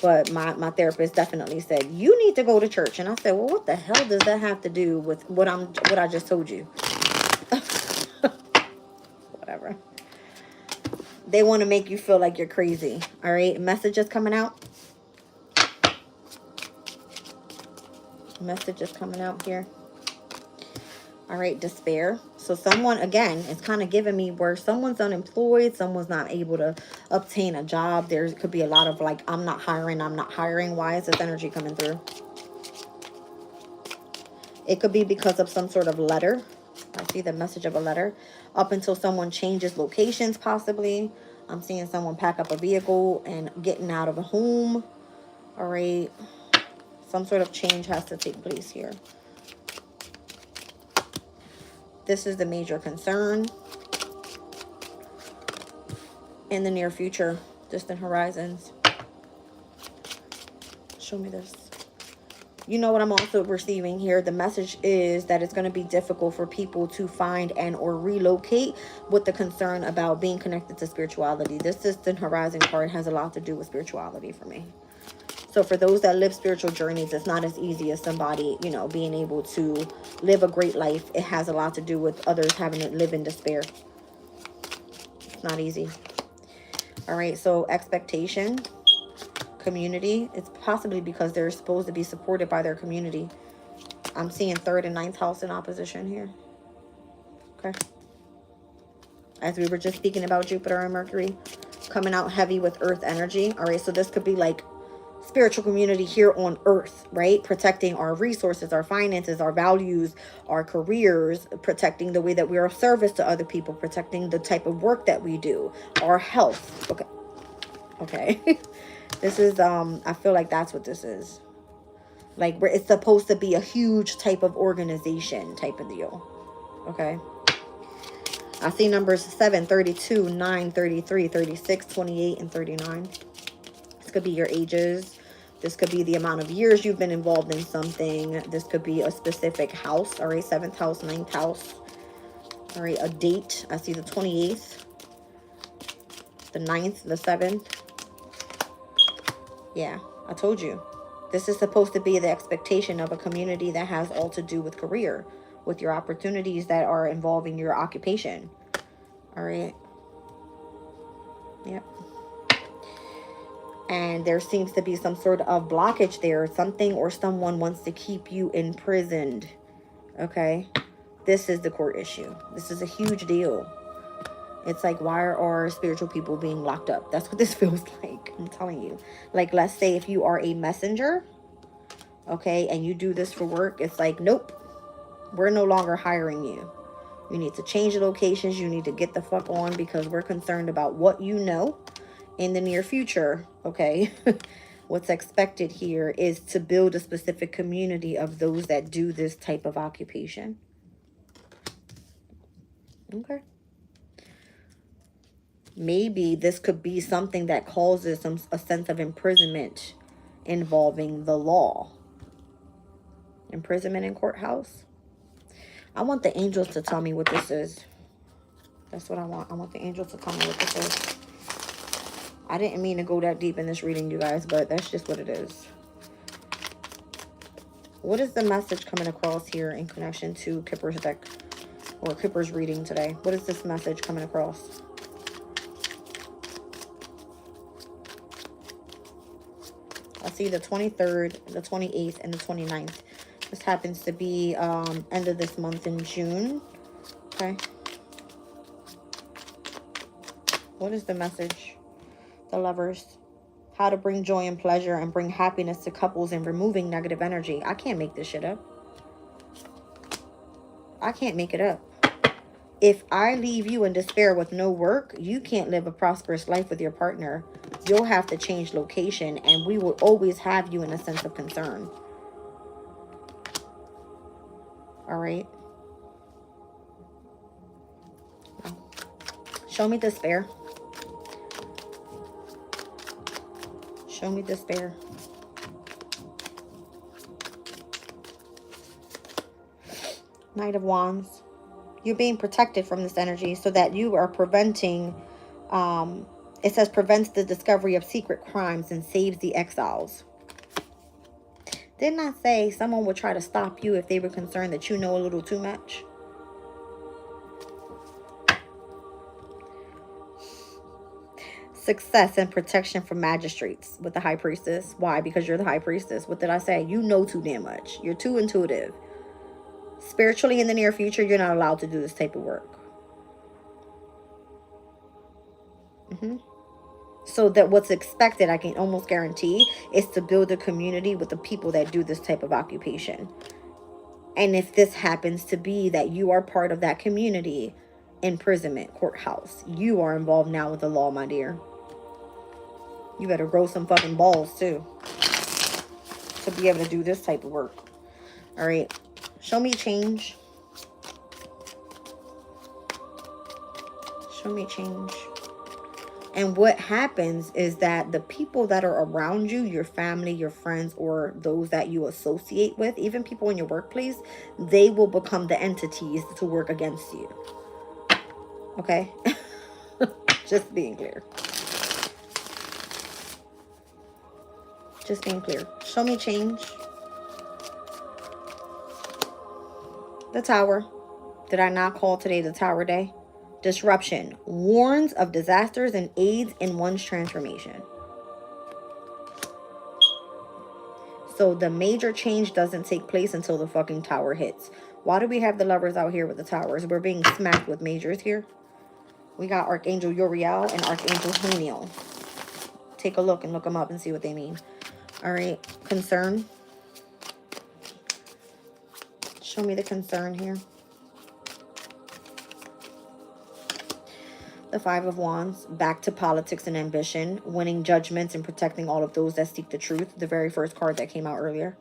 But my therapist definitely said, you need to go to church. And I said, well, what the hell does that have to do with what I just told you? Whatever. They want to make you feel like you're crazy. All right. Message is coming out. Message is coming out here. All right. Despair. So someone, again, it's kind of giving me where someone's unemployed. Someone's not able to obtain a job. There could be a lot of like, I'm not hiring. I'm not hiring. Why is this energy coming through? It could be because of some sort of letter. I see the message of a letter. Up until someone changes locations, possibly. I'm seeing someone pack up a vehicle and getting out of a home. All right. Some sort of change has to take place here. This is the major concern in the near future, distant horizons. Show me this. You know what I'm also receiving here? The message is that it's going to be difficult for people to find and or relocate with the concern about being connected to spirituality. This distant horizon card has a lot to do with spirituality for me. So for those that live spiritual journeys, it's not as easy as somebody, you know, being able to live a great life. It has a lot to do with others having to live in despair. It's not easy. All right, so expectation. Community. It's possibly because they're supposed to be supported by their community. I'm seeing 3rd and 9th house in opposition here. Okay. As we were just speaking about Jupiter and Mercury coming out heavy with earth energy. All right, so this could be like spiritual community here on earth, right? Protecting our resources, our finances, our values, our careers, protecting the way that we are of service to other people, protecting the type of work that we do, our health. Okay. Okay. This is, I feel like that's what this is. Like, it's supposed to be a huge type of organization type of deal. Okay. I see numbers 7, 32, 9, 33, 36, 28, and 39. This could be your ages. This could be the amount of years you've been involved in something. This could be a specific house. All right, 7th house, 9th house. All right, a date. I see the 28th, the 9th, the 7th. Yeah, I told you. This is supposed to be the expectation of a community that has all to do with career, with your opportunities that are involving your occupation. All right. Yep. And there seems to be some sort of blockage there. Something or someone wants to keep you imprisoned. Okay. This is the core issue. This is a huge deal. It's like, why are spiritual people being locked up? That's what this feels like. I'm telling you. Like, let's say if you are a messenger, okay, and you do this for work, it's like, nope, we're no longer hiring you. You need to change the locations. You need to get the fuck on, because we're concerned about what you know in the near future. Okay. What's expected here is to build a specific community of those that do this type of occupation. Okay. Maybe this could be something that causes a sense of imprisonment involving the law. Imprisonment in courthouse. I want the angels to tell me what this is. That's what I want. I want the angels to tell me what this is. I didn't mean to go that deep in this reading, you guys, but that's just what it is. What is the message coming across here in connection to Kipper's deck, or Kipper's reading today? What is this message coming across? I see the 23rd, the 28th, and the 29th. This happens to be end of this month in June. Okay. What is the message? The Lovers. How to bring joy and pleasure and bring happiness to couples and removing negative energy. I can't make this shit up. I can't make it up. If I leave you in despair with no work, you can't live a prosperous life with your partner. You'll have to change location, and we will always have you in a sense of concern. All right. Show me despair. Show me despair. Knight of Wands. You're being protected from this energy so that you are preventing, it says prevents the discovery of secret crimes and saves the exiles. Didn't I say someone would try to stop you if they were concerned that you know a little too much? Success and protection from magistrates with the High Priestess. Why? Because you're the High Priestess. What did I say? You know too damn much. You're too intuitive. Spiritually, in the near future, you're not allowed to do this type of work. So that what's expected, I can almost guarantee, is to build a community with the people that do this type of occupation. And if this happens to be that you are part of that community, imprisonment, courthouse, you are involved now with the law, my dear. You better grow some fucking balls too to be able to do this type of work. All right. Show me change. Show me change. And what happens is that the people that are around you, your family, your friends, or those that you associate with, even people in your workplace, they will become the entities to work against you. Okay? Just being clear. Just being clear. Show me change. The Tower. Did I not call today the Tower Day? Disruption. Warns of disasters and aids in one's transformation. So the major change doesn't take place until the fucking Tower hits. Why do we have the Lovers out here with the Towers? We're being smacked with majors here. We got Archangel Uriel and Archangel Haniel. Take a look and look them up and see what they mean. All right, concern. Show me the concern here. The Five of Wands, back to politics and ambition, winning judgments and protecting all of those that seek the truth. The very first card that came out earlier.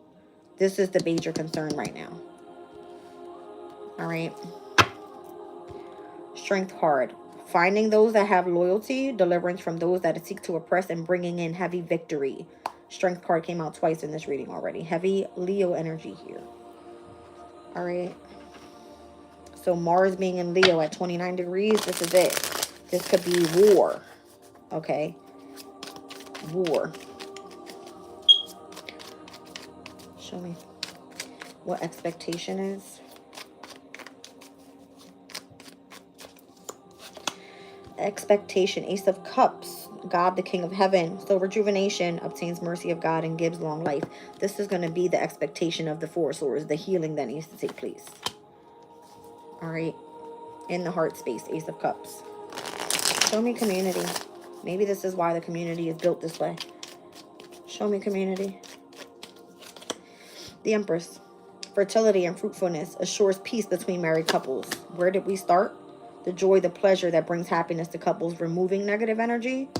This is the major concern right now. All right. Strength card. Finding those that have loyalty, deliverance from those that seek to oppress, and bringing in heavy victory. Strength card came out twice in this reading already. Heavy Leo energy here. All right. So Mars being in Leo at 29 degrees, this is it. This could be war. Okay. War. Show me what expectation is. Expectation, Ace of Cups, God, the King of Heaven. So rejuvenation, obtains mercy of God and gives long life. This is going to be the expectation of the Four of Swords, the healing that needs to take place. All right. In the heart space, Ace of Cups. Show me community. Maybe this is why the community is built this way. Show me community. The Empress. Fertility and fruitfulness assures peace between married couples. Where did we start? The joy, the pleasure that brings happiness to couples, removing negative energy.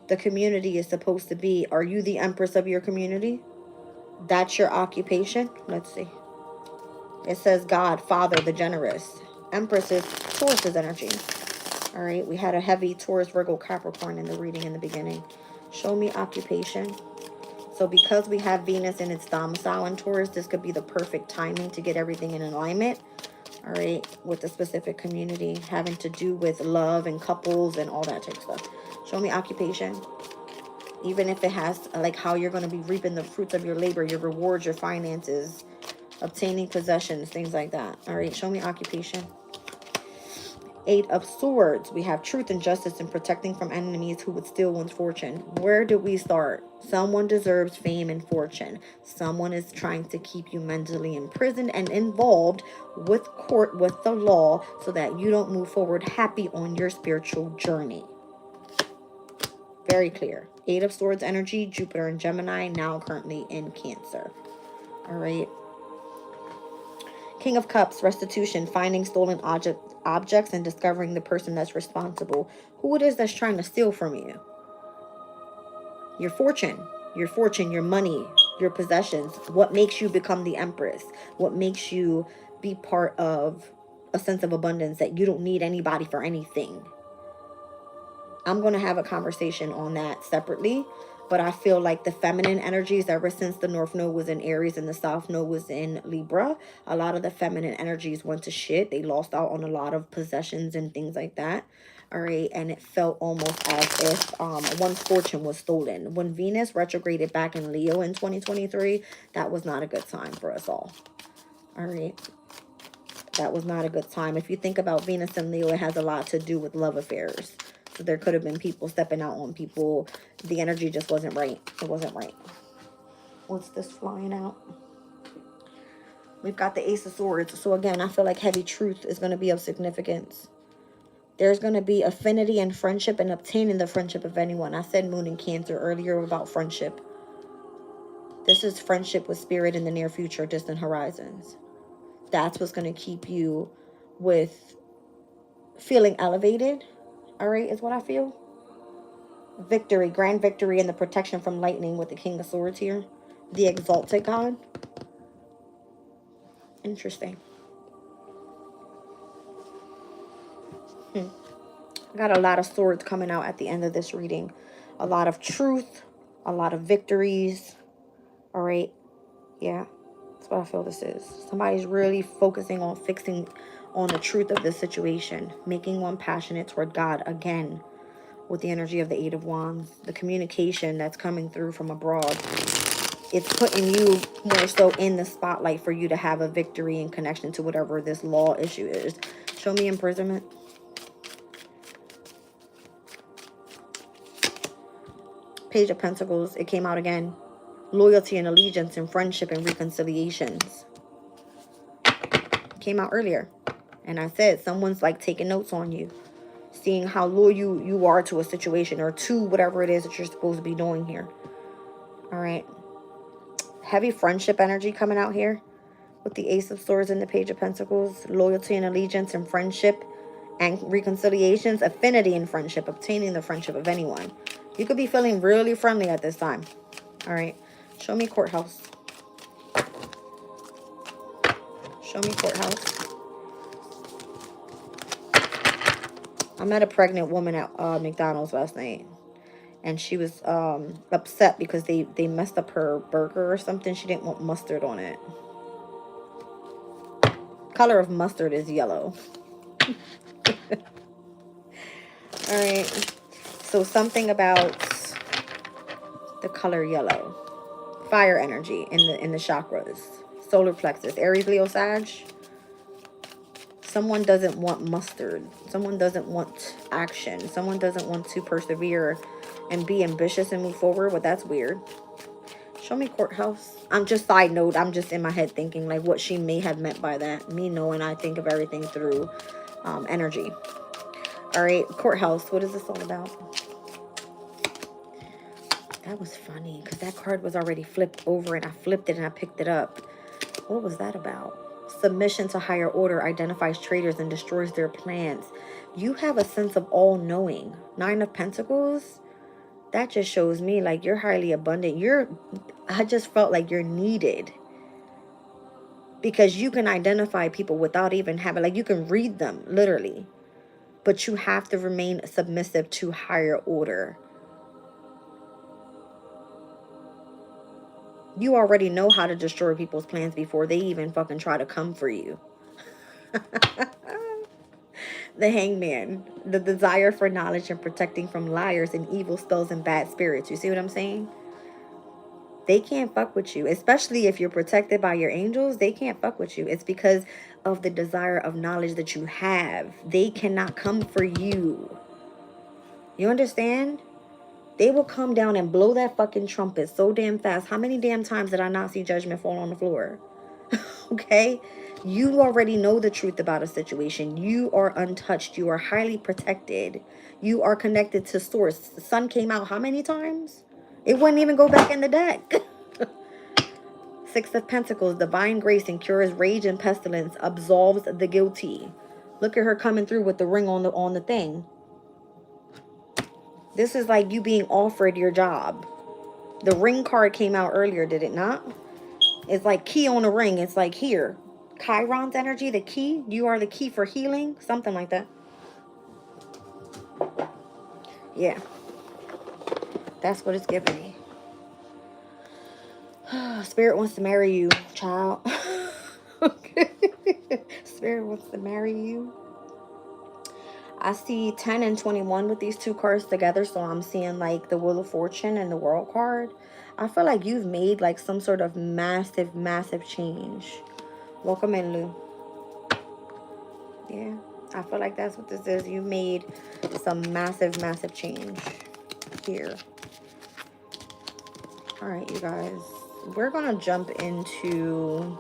The community is supposed to be, are you the Empress of your community? That's your occupation? Let's see. It says God, Father, the generous. Empress is Taurus's energy. All right, we had a heavy Taurus, Virgo, Capricorn in the reading in the beginning. Show me occupation. So because we have Venus in its domicile in Taurus, this could be the perfect timing to get everything in alignment. All right, with the specific community having to do with love and couples and all that type of stuff. Show me occupation. Even if it has, like, how you're going to be reaping the fruits of your labor, your rewards, your finances, obtaining possessions, things like that. All right, show me occupation. Eight of Swords. We have truth and justice and protecting from enemies who would steal one's fortune. Where do we start? Someone deserves fame and fortune. Someone is trying to keep you mentally imprisoned and involved with court, with the law, so that you don't move forward happy on your spiritual journey. Very clear. Eight of Swords energy, Jupiter and Gemini, now currently in Cancer. All right. King of Cups, restitution, finding stolen objects and discovering the person that's responsible. Who it is that's trying to steal from you. Your fortune, your money, your possessions. What makes you become the Empress? What makes you be part of a sense of abundance that you don't need anybody for anything? I'm going to have a conversation on that separately. But I feel like the feminine energies, ever since the North Node was in Aries and the South Node was in Libra, a lot of the feminine energies went to shit. They lost out on a lot of possessions and things like that. All right. And it felt almost as if one's fortune was stolen. When Venus retrograded back in Leo in 2023, that was not a good time for us all. All right. That was not a good time. If you think about Venus and Leo, it has a lot to do with love affairs. So there could have been people stepping out on people. The energy just wasn't right. It wasn't right. What's this flying out? We've got the Ace of Swords. So again, I feel like heavy truth is going to be of significance. There's going to be affinity and friendship and obtaining the friendship of anyone. I said Moon in Cancer earlier about friendship. This is friendship with spirit in the near future, distant horizons. That's what's going to keep you with feeling elevated. All right, is what I feel. Victory, grand victory, and the protection from lightning with the King of Swords here. The exalted God. Interesting. Got a lot of swords coming out at the end of this reading. A lot of truth, a lot of victories. All right. Yeah, that's what I feel this is. Somebody's really focusing on fixing on the truth of this situation, making one passionate toward God again with the energy of the Eight of Wands, the communication that's coming through from abroad. It's putting you more so in the spotlight for you to have a victory in connection to whatever this law issue is. Show me imprisonment. Page of Pentacles, it came out again. Loyalty and allegiance and friendship and reconciliations. Came out earlier. And I said, someone's like taking notes on you. Seeing how loyal you are to a situation or to whatever it is that you're supposed to be doing here. All right. Heavy friendship energy coming out here with the Ace of Swords and the Page of Pentacles. Loyalty and allegiance and friendship and reconciliations. Affinity and friendship. Obtaining the friendship of anyone. You could be feeling really friendly at this time. All right. Show me courthouse. Show me courthouse. I met a pregnant woman at McDonald's last night. And she was upset because they messed up her burger or something. She didn't want mustard on it. Color of mustard is yellow. All right. So something about the color yellow. Fire energy in the chakras. Solar plexus. Aries, Leo, Sag. Someone doesn't want mustard. Someone doesn't want action. Someone doesn't want to persevere and be ambitious and move forward. Well, that's weird. Show me courthouse. I'm just, side note, I'm just in my head thinking like what she may have meant by that. Me knowing I think of everything through energy. All right, courthouse. What is this all about? That was funny because that card was already flipped over and I flipped it and I picked it up. What was that about? Submission to higher order identifies traitors and destroys their plans. You have a sense of all-knowing. 9 of Pentacles. That just shows me like you're highly abundant. I just felt like you're needed. Because you can identify people without even having, like you can read them, literally. But you have to remain submissive to higher order. You already know how to destroy people's plans before they even fucking try to come for you. The Hangman. The desire for knowledge and protecting from liars and evil spells and bad spirits. You see what I'm saying? They can't fuck with you. Especially if you're protected by your angels. They can't fuck with you. It's because of the desire of knowledge that you have. They cannot come for you. You understand? They will come down and blow that fucking trumpet so damn fast. How many damn times did I not see judgment fall on the floor? Okay? You already know the truth about a situation. You are untouched. You are highly protected. You are connected to source. The sun came out how many times? It wouldn't even go back in the deck. 6 of Pentacles, divine grace and cures rage and pestilence, absolves the guilty. Look at her coming through with the ring on the thing. This is like you being offered your job. The ring card came out earlier, did it not? It's like key on a ring. It's like here. Chiron's energy, the key. You are the key for healing. Something like that. Yeah. That's what it's giving me. Spirit wants to marry you, child. Okay. Spirit wants to marry you. I see 10 and 21 with these two cards together. So I'm seeing like the Wheel of Fortune and the World card. I feel like you've made like some sort of massive, massive change. Welcome in, Lou. Yeah, I feel like that's what this is. You made some massive, massive change here. All right, you guys. We're going to jump into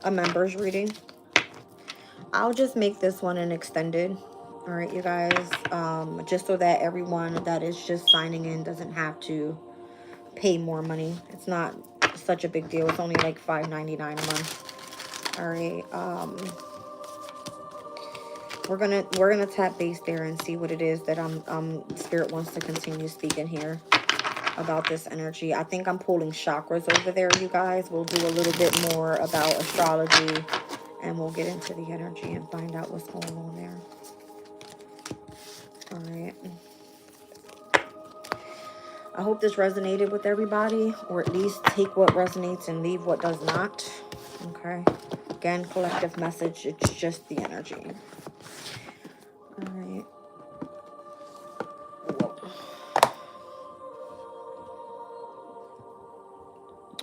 a members reading. I'll just make this one an extended. All right, you guys. Just so that everyone that is just signing in doesn't have to pay more money. It's not such a big deal. It's only like $5.99 a month. All right. We're gonna tap base there and see what it is that Spirit wants to continue speaking here about this energy. I think I'm pulling chakras over there, you guys. We'll do a little bit more about astrology and we'll get into the energy and find out what's going on there. All right. I hope this resonated with everybody, or at least take what resonates and leave what does not. Okay. Again, collective message. It's just the energy. All right.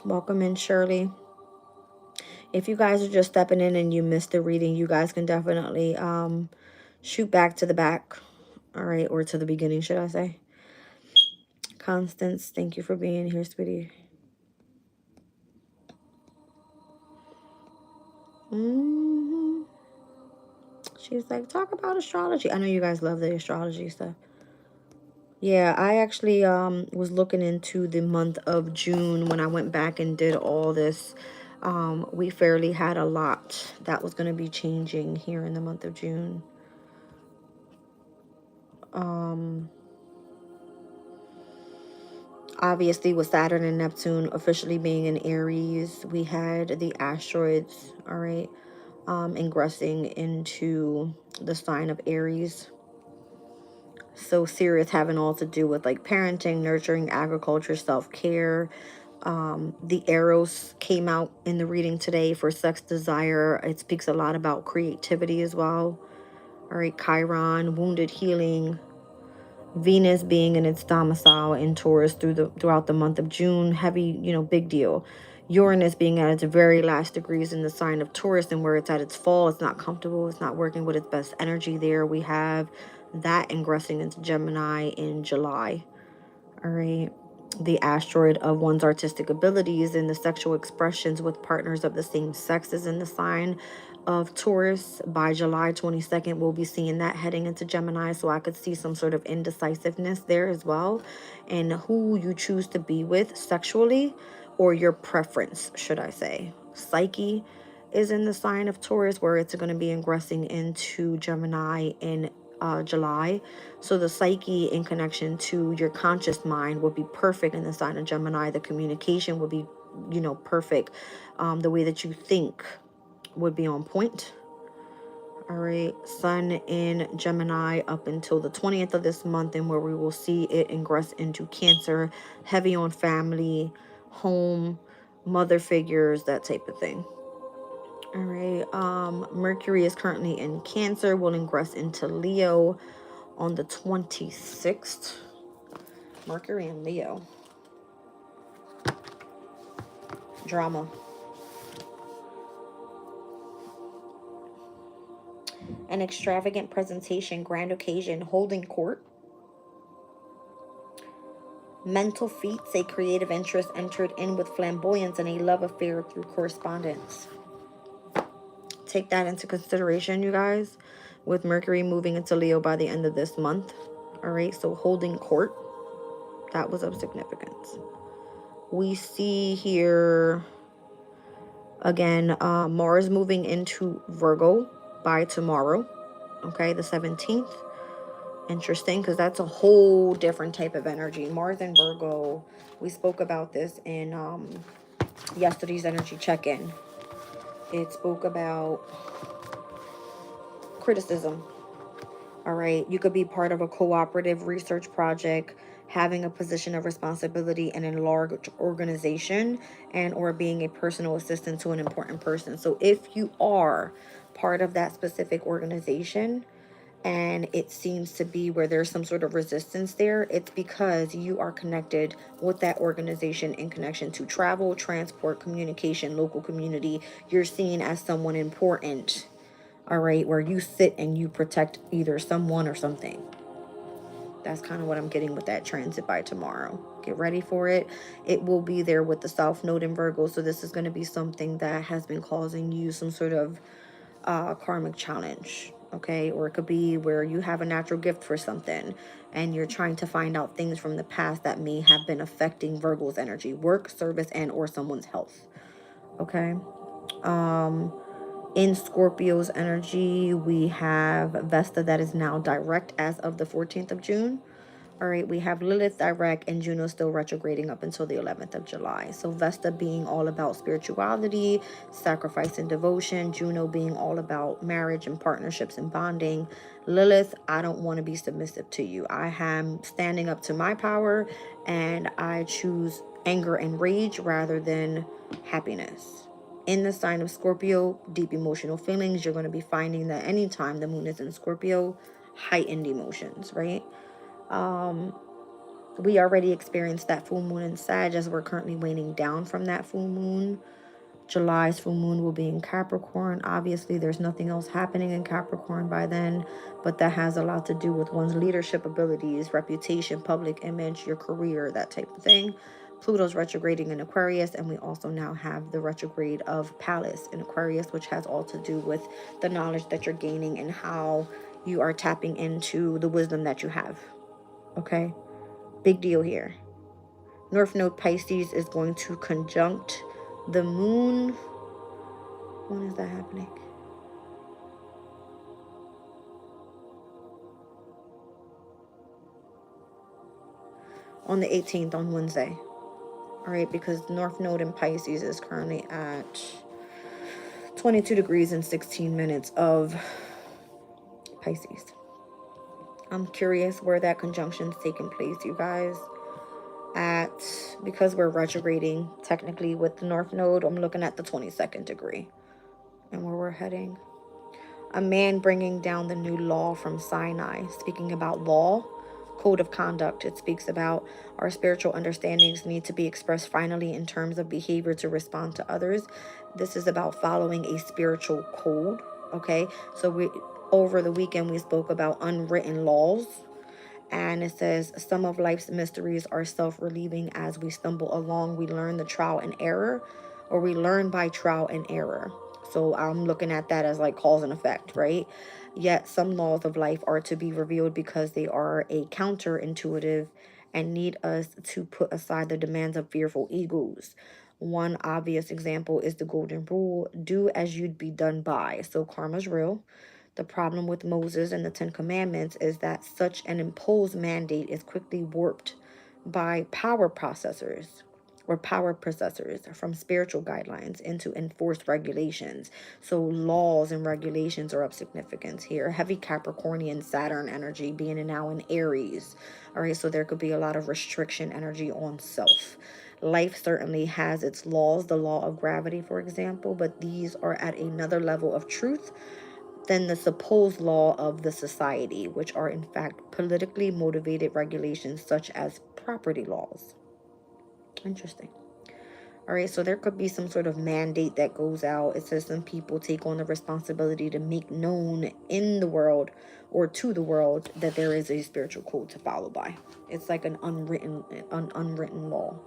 Welcome in, Shirley. If you guys are just stepping in and you missed the reading, you guys can definitely shoot back to the back. All right. Or to the beginning, should I say. Constance, thank you for being here, sweetie. She's like, talk about astrology. I know you guys love the astrology stuff. Yeah, I actually was looking into the month of June when I went back and did all this. We fairly had a lot that was going to be changing here in the month of June. Obviously, with Saturn and Neptune officially being in Aries, we had the asteroids, all right, ingressing into the sign of Aries. So serious, having all to do with like parenting, nurturing, agriculture, self-care. The arrows came out in the reading today for sex desire. It speaks a lot about creativity as well. All right, Chiron, wounded healing, Venus being in its domicile in Taurus throughout the month of June, heavy, big deal. Uranus being at its very last degrees in the sign of Taurus, and where it's at its fall, it's not comfortable, it's not working with its best energy there. We have that ingressing into Gemini in July. All right. The asteroid of one's artistic abilities and the sexual expressions with partners of the same sex is in the sign of Taurus. By July 22nd, we'll be seeing that heading into Gemini. So I could see some sort of indecisiveness there as well. And who you choose to be with sexually, or your preference, should I say. Psyche is in the sign of Taurus, where it's going to be ingressing into Gemini in July. So the psyche in connection to your conscious mind would be perfect in the sign of Gemini. The communication would be, perfect. The way that you think would be on point. All right, Sun in Gemini up until the 20th of this month, and where we will see it ingress into Cancer, heavy on family, home, mother figures, that type of thing. All right, Mercury is currently in Cancer, will ingress into Leo on the 26th. Mercury and Leo. Drama. An extravagant presentation, grand occasion, holding court. Mental feats, a creative interest entered in with flamboyance, and a love affair through correspondence. Take that into consideration, you guys, with Mercury moving into Leo by the end of this month. All right, so holding court, that was of significance. We see here again Mars moving into Virgo by tomorrow, okay, the 17th. Interesting, because that's a whole different type of energy. Mars and Virgo, we spoke about this in yesterday's energy check-in. It spoke about criticism. All right, you could be part of a cooperative research project, having a position of responsibility in a large organization, and or being a personal assistant to an important person. So if you are part of that specific organization and it seems to be where there's some sort of resistance there, it's because you are connected with that organization in connection to travel, transport, communication, local community. You're seen as someone important, all right, where you sit and you protect either someone or something. That's kind of what I'm getting with that transit by tomorrow. Get ready for it. It will be there with the South Node in Virgo. So this is going to be something that has been causing you some sort of karmic challenge. Okay. Or it could be where you have a natural gift for something and you're trying to find out things from the past that may have been affecting Virgo's energy, work, service, and or someone's health. Okay. In Scorpio's energy, we have Vesta that is now direct as of the 14th of June. All right, we have Lilith direct and Juno still retrograding up until the 11th of July. So Vesta being all about spirituality, sacrifice and devotion. Juno being all about marriage and partnerships and bonding. Lilith, I don't want to be submissive to you. I am standing up to my power and I choose anger and rage rather than happiness. In the sign of Scorpio, deep emotional feelings. You're going to be finding that anytime the moon is in Scorpio, heightened emotions, right? We already experienced that full moon in Sag as we're currently waning down from that full moon. July's full moon will be in Capricorn. Obviously, there's nothing else happening in Capricorn by then, but that has a lot to do with one's leadership abilities, reputation, public image, your career, that type of thing. Pluto's retrograding in Aquarius, and we also now have the retrograde of Pallas in Aquarius, which has all to do with the knowledge that you're gaining and how you are tapping into the wisdom that you have. Okay? Big deal here. North Node Pisces is going to conjunct the moon. When is that happening? On the 18th, on Wednesday. All right, because North Node in Pisces is currently at 22 degrees and 16 minutes of Pisces. I'm curious where that conjunction's taking place, you guys. Because we're retrograding technically with the North Node, I'm looking at the 22nd degree. And where we're heading. A man bringing down the new law from Sinai. Speaking about law, code of conduct, it speaks about our spiritual understandings need to be expressed finally in terms of behavior to respond to others. This is about following a spiritual code. Okay, so over the weekend we spoke about unwritten laws, and it says some of life's mysteries are self-relieving. As we stumble along, we learn the trial and error, or we learn by trial and error. So I'm looking at that as like cause and effect, right? Yet some laws of life are to be revealed because they are a counterintuitive and need us to put aside the demands of fearful egos. One obvious example is the golden rule: do as you'd be done by. So karma's real. The problem with Moses and the Ten Commandments is that such an imposed mandate is quickly warped by power processors from spiritual guidelines into enforced regulations. So laws and regulations are of significance here. Heavy Capricornian Saturn energy being now in Aries. All right, so there could be a lot of restriction energy on self. Life certainly has its laws, the law of gravity, for example, but these are at another level of truth than the supposed law of the society, which are in fact politically motivated regulations such as property laws. Interesting. All right, so there could be some sort of mandate that goes out. It says some people take on the responsibility to make known in the world or to the world that there is a spiritual code to follow by. It's like an unwritten law.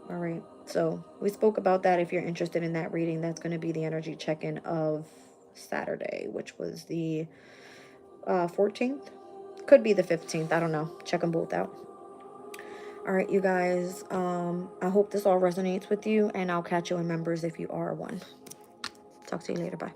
All right, so we spoke about that. If you're interested in that reading, that's going to be the energy check-in of Saturday, which was the 14th. Could be the 15th. I don't know. Check them both out. All right, you guys. I hope this all resonates with you, and I'll catch you in members if you are one. Talk to you later. Bye.